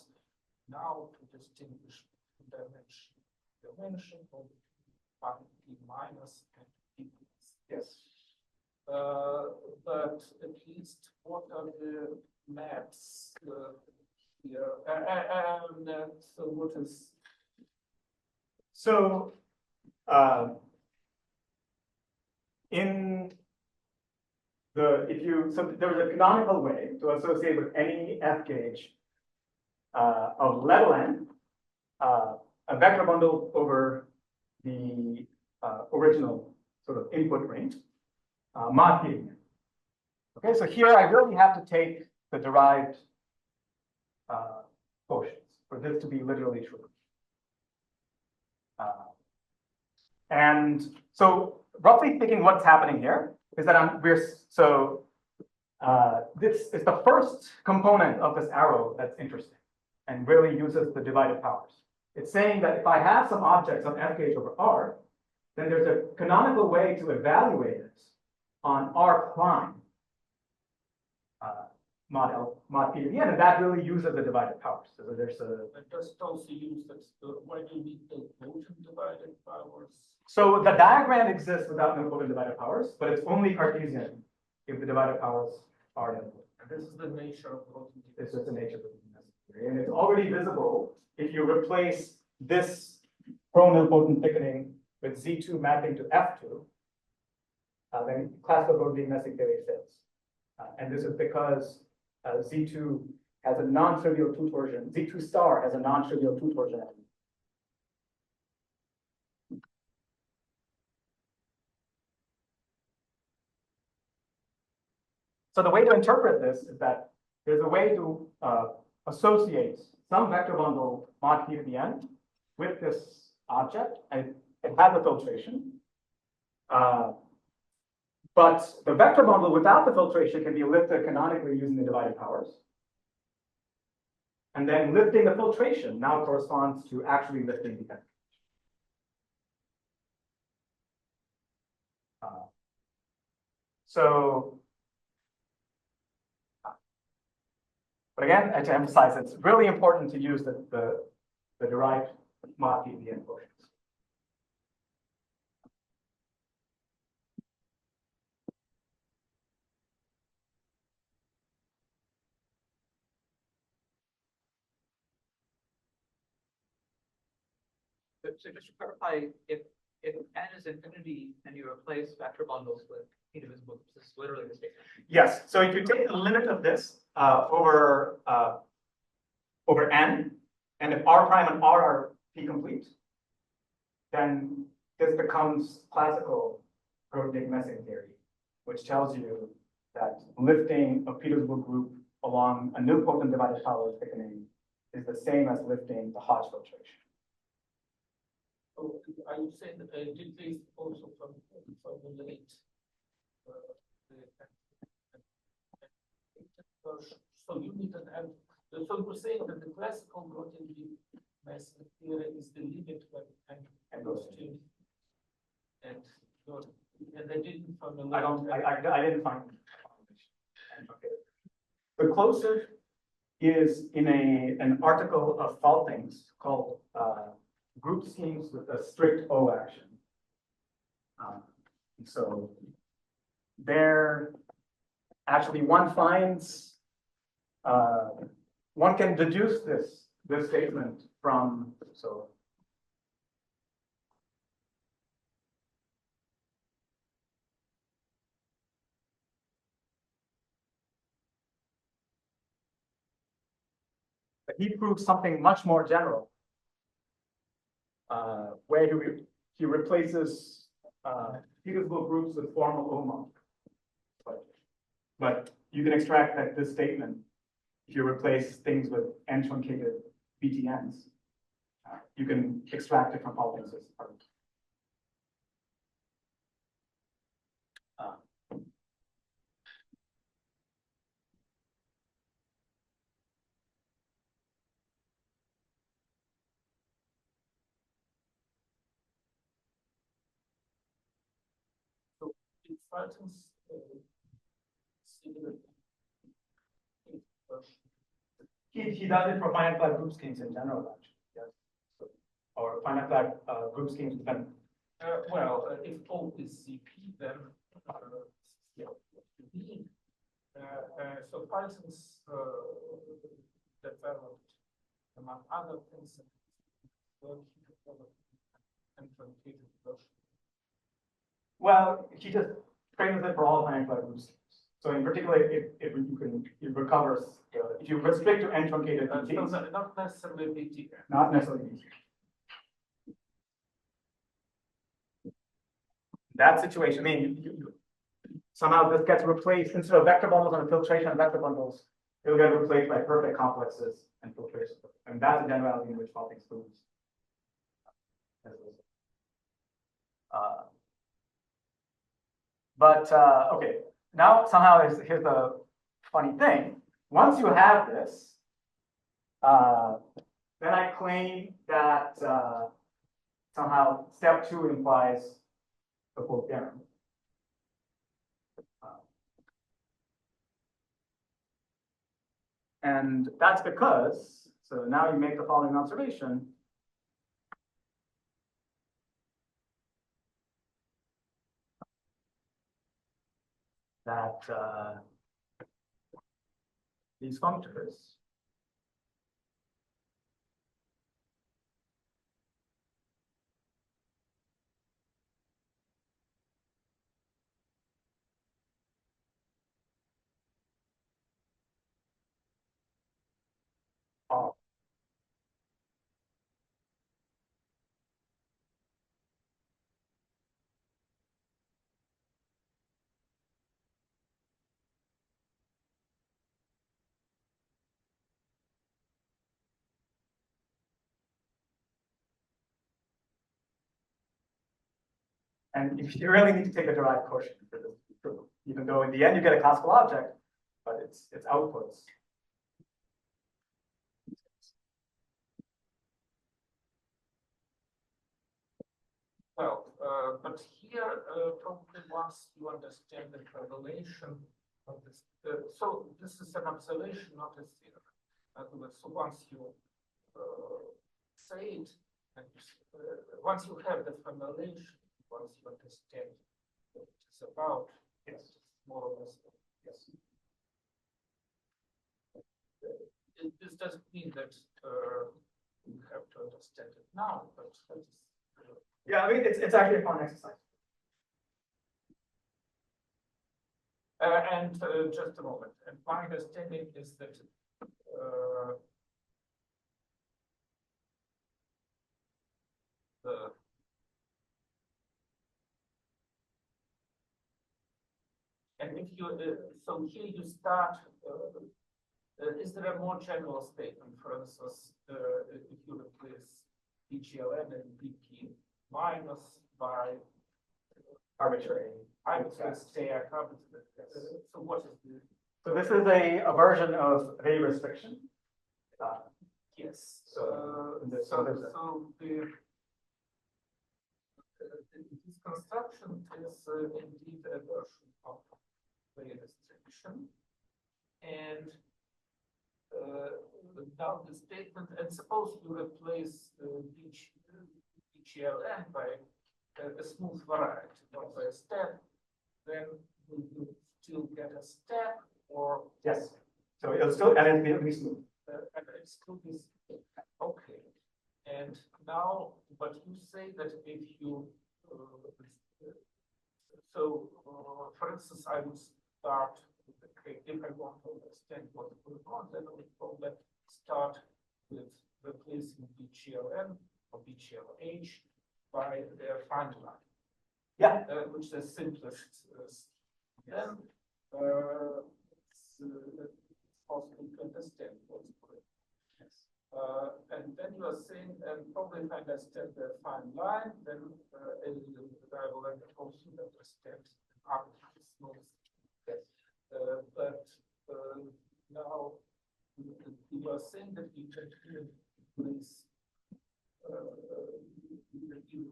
now to distinguish dimension of P minus and P plus. Yes. But at least what are the maps here? And so what is? So in the there was a canonical way to associate with any F gauge of level n a vector bundle over the original sort of input range, mod p. Okay, so here I really have to take the derived quotients for this to be literally true. And so roughly speaking, what's happening here is that this is the first component of this arrow that's interesting and really uses the divided powers. It's saying that if I have some objects on F gauge over R, then there's a canonical way to evaluate it on R prime mod p to the n, and that really uses the divided powers. So there's a. It does also use that. Why do you need the quotient divided powers? So the diagram exists without no quotient divided powers, but it's only Cartesian if the divided powers are input. And this is the nature of quotient. This is the nature of the and it's already visible if you replace this pro-nilpotent thickening with Z2 mapping to F2, then classical Brodmann messing theory fails. And this is because Z2 has a non-trivial two torsion. Z2 star has a non-trivial two torsion. So the way to interpret this is that there's a way to associate some vector bundle mod p to the n with this object, and it has a filtration. But the vector bundle without the filtration can be lifted canonically using the divided powers. And then lifting the filtration now corresponds to actually lifting the n. But again, to emphasize, it's really important to use the derived mod p-adic quotients. So just to clarify, if n is infinity and you replace vector bundles with p-divisible groups, this is literally the statement. Yes. So if you take the limit of this over n, and if r prime and r are p-complete, then this becomes classical perfectoid messing theory, which tells you that lifting a p-divisible group along a nilpotent divided power thickening is the same as lifting the Hodge filtration. So are you saying that did they also formulate so you need an end. So you're saying that the classical Grothendieck messing theory is the limit when n goes to and they didn't formulate. I didn't find it. The closest is in an article of Falting's called Group Schemes with a Strict O Action. So there, actually, one finds one can deduce this statement from but he proves something much more general, where he replaces p-divisible groups with formal cohomology. But you can extract that this statement, if you replace things with n-truncated BTNs, you can extract it from Falting's argument. So it frightens similar. He does it for finite flat group schemes in general, actually. Yes. So, or finite flat group schemes depend. If O is CP, then yeah, B. So Python's developed, among other things, and truncated version. Well, he just frames it for all finite flat group schemes. So in particular, if it recovers, if you restrict to n-truncated BTs, Not necessarily BT. not necessarily BT. That situation, I mean, somehow this gets replaced, instead of vector bundles and filtration vector bundles, it'll get replaced by perfect complexes and filtration. And that's the generality in which Falting's proves. Okay, now somehow here's the funny thing. Once you have this, then I claim that somehow step 2 implies the full theorem. And that's because, so now you make the following observation. That these functors are and you really need to take a derived quotient for this to be true, even though in the end you get a classical object, but it's outputs. But here, probably once you understand the correlation of this, so this is an observation, not a theorem. So once you say it, and once you have the formulation, once you understand what it's about, yes, more or less, yes. This doesn't mean that you have to understand it now, but Yeah, I mean, it's actually a fun exercise. And just a moment. And my understanding is that and if you so here you start. Is there a more general statement? For instance, if you replace PGLN and BP minus by Arbitrary. I would say stack arbitrary. So what is the? So this is a version of a restriction. Yes. So So this construction is indeed a version of the restriction, and now the statement. And suppose you replace BGLN by a smooth variety, not by a step, then you still get a step, or Yes. So it'll still, and it'll be smooth. and it still is okay. And now, but you say that if you for instance, I would start with if I want to understand what's going on, then I would probably start with replacing BGLN or BGLH by their find line. Yeah. Which is the simplest. Then it's possible to understand what's going on. And then you are saying, and probably if I understand the fine line, then I will also understand arbitrary smooth. Yes. But now you are saying that you can replace you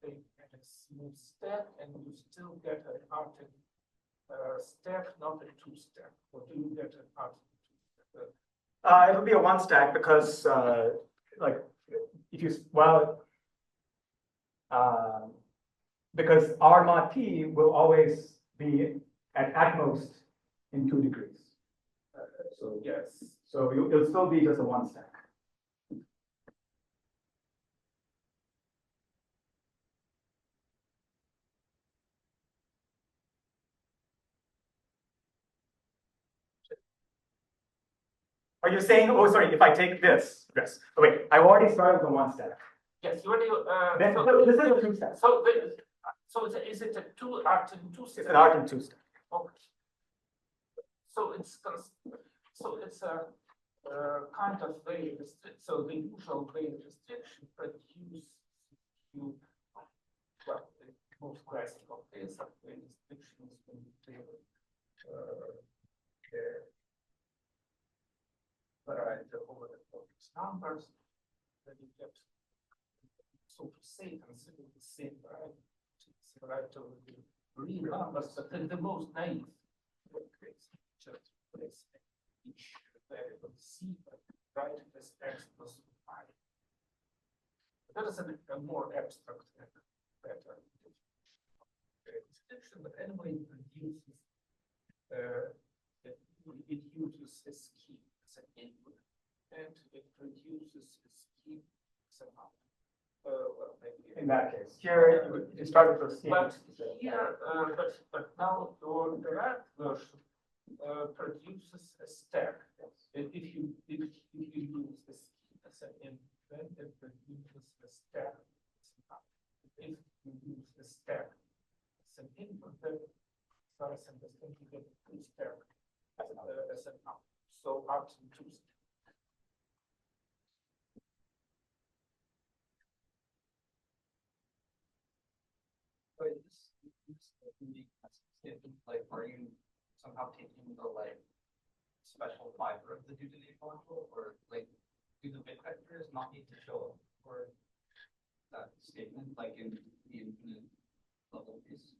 take a smooth step and you still get an arctic step, not a two-step. Or do you get an arctic two-step? It'll be a one stack because, like, if you, well, because R mod P will always be at most in 2 degrees. So Yes. So it'll still be just a one stack. Are you saying, oh, sorry, if I take this, oh, wait, I've already started with a one stack. Yes, you already. Then So this is a 2 stack. So is it a two arctic two stack? It's an arctic 2 stack. Okay. So it's a kind of way restrict. So the usual way restriction produces you, well, the most classical case of way restrictions when you take variety over the complex numbers, then you get, so to say, consider the same variety. Right over the real numbers, but then the most naive case, just place each variable c, right, as x plus 5. That is a more abstract and better description, but anyway, it uses a scheme as an input, and it produces a scheme as an output. Well, maybe In that case, here you start with a scheme. but here, but now your direct version produces a stack. If you use this as an input, then it produces a stack. If you use the stack as an input, then as far as I understand, you get two stack as an output. So out in two stacks. But this unique statement, like, are you somehow taking the like special fiber of the Dudley module, or like do the bit vectors not need to show up for that statement, like in the infinite level piece?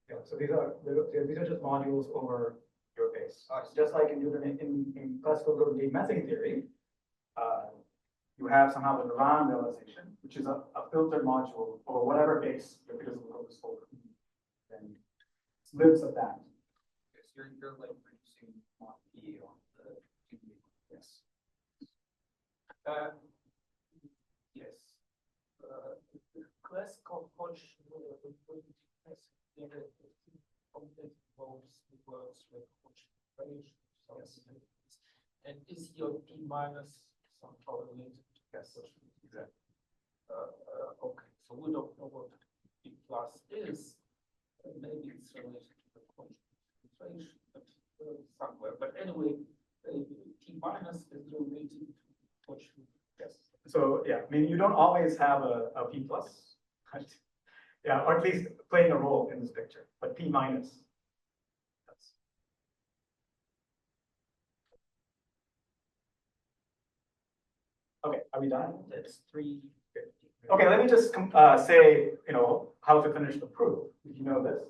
Yeah, so these are just modules over your base. case. I see. Just like in classical Grothendieck messing theory, you have somehow the Duran realization, which is a filter module over whatever base your physical code is over. Then lives of that. Yes, you're like reducing mod P on the 2D. Yes. Yes. Classical Hodge works with Hodge operations. And is your P minus somehow related to Yes. Exactly. Okay, so we don't know what P plus is. Maybe it's related to the Hodge concentration, but somewhere. But anyway, P minus is related to Hodge. Yes. So yeah, I mean, you don't always have a P plus, right? Yeah, or at least playing a role in this picture, but P minus. That's... Okay, are we done? That's 350. Okay, let me just say, how to finish the proof, if you know this.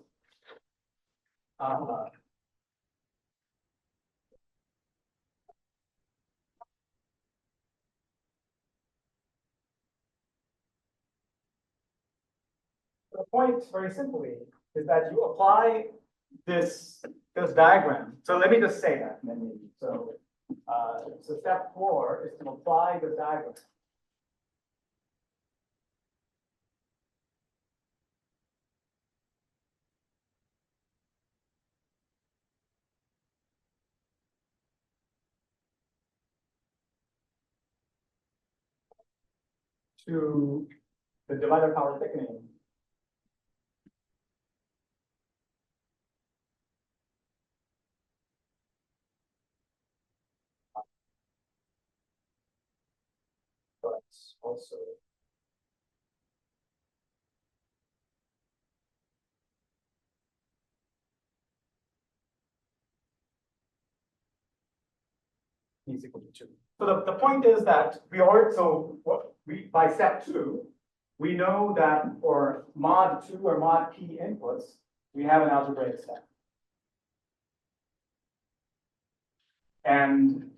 The point, very simply, is that you apply this diagram. So let me just say that, and then maybe. So step 4 is to apply this diagram. To the divider power thickening. But also is equal to 2. So the point is that by step 2, we know that for mod 2 or mod p inputs, we have an algebraic step. And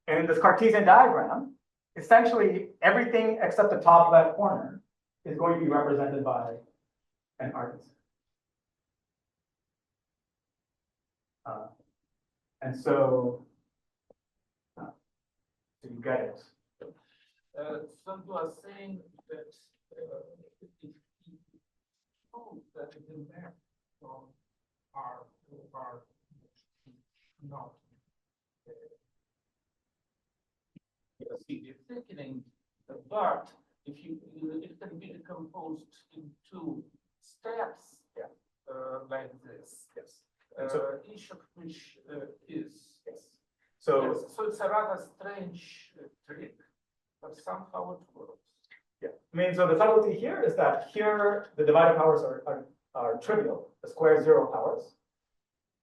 in this Cartesian diagram, essentially everything except the top left corner is going to be represented by an artist. And so you get it. So you are saying that if you know that it is there from R to R not thickening, but if it can be decomposed into steps, yeah, like this. Yes. Each of which is yes. So so it's a rather strange trick, but somehow it works. yeah, I mean, so the subtlety here is that here the divided powers are trivial, the square 0 powers,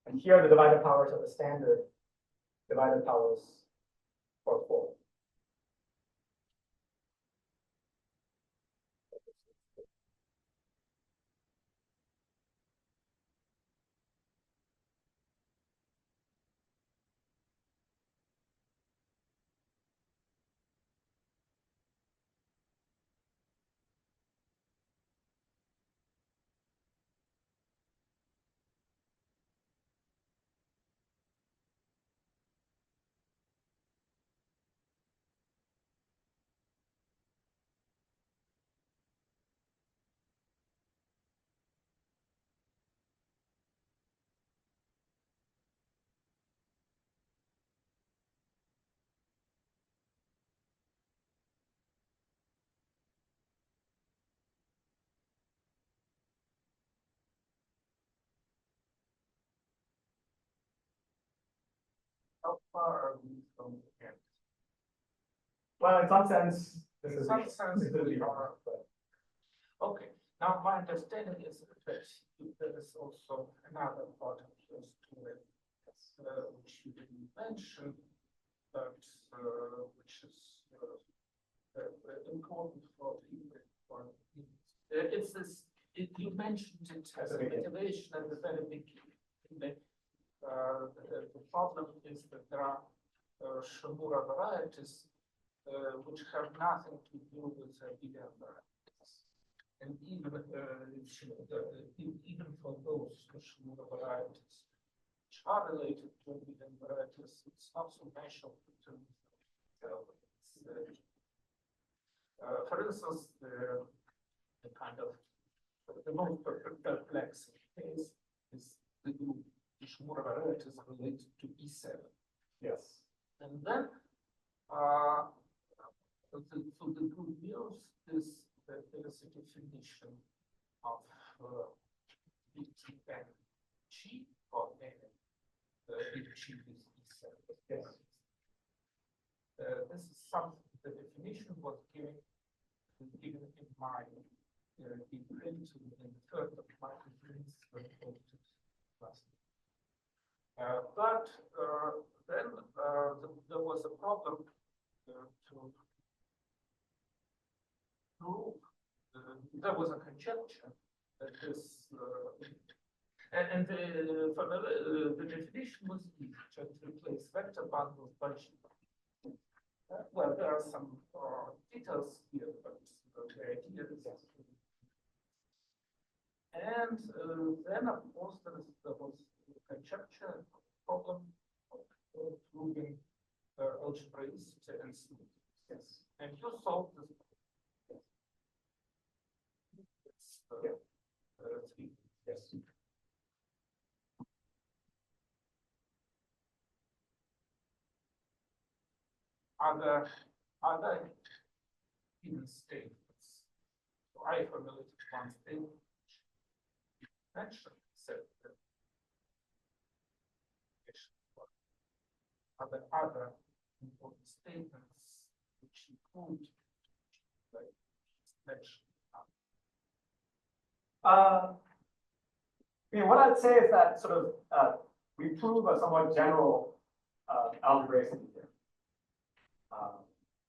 and here the divided powers are the standard divided powers for 4. How far are we from the end? Well, in some sense, this In is some sense, this is we the are. Okay, now my understanding is that there is also another part of your story, which you didn't mention, but which is important for people. It's this You mentioned it as a motivation at the very beginning. The problem is that there are Shimura varieties which have nothing to do with Abelian varieties. And even for those Shimura varieties which are related to Abelian varieties, it's not so natural to for instance, the kind of the most perplexing case is the group Shimura varieties related to E7. Yes. And then, so the good news is that there is a definition of BTN G for N. If G is E7. Yes. This is something, the definition was given in my imprint in the third of my imprints when posted last week. But then there was a problem to prove, there was a conjecture that this, and the definition was easy, just replace vector bundles by G. Well, there are some details here, but the idea is yes. And then, of course, there was a conjecture problem of proving algebraicity and smooth. Yes. And you solved this. Yes. Three. Yes. Other hidden statements. So I formulated one statement which mentioned said that other important statements which include like mentioned. What I'd say is that sort of we prove a somewhat general algebraicity here,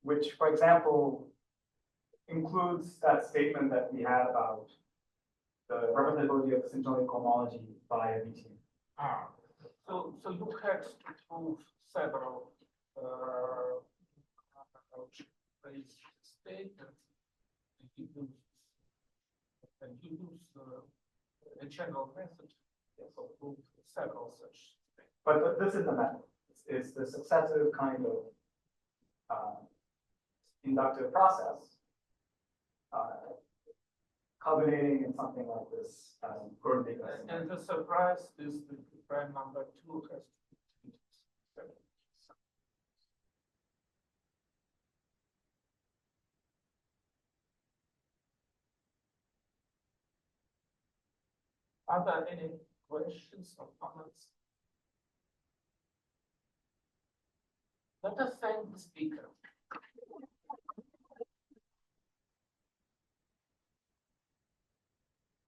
which, for example, includes that statement that we had about the representability of the symptomatic cohomology by a BT. So you had to prove several algebraic statements, and you use a general method for proof several such things. But this is the method. It's the successive kind of inductive process culminating in something like this coordinate. And the surprise is that the prime number 2 has to be. Are there any questions or comments? Let us thank the speaker.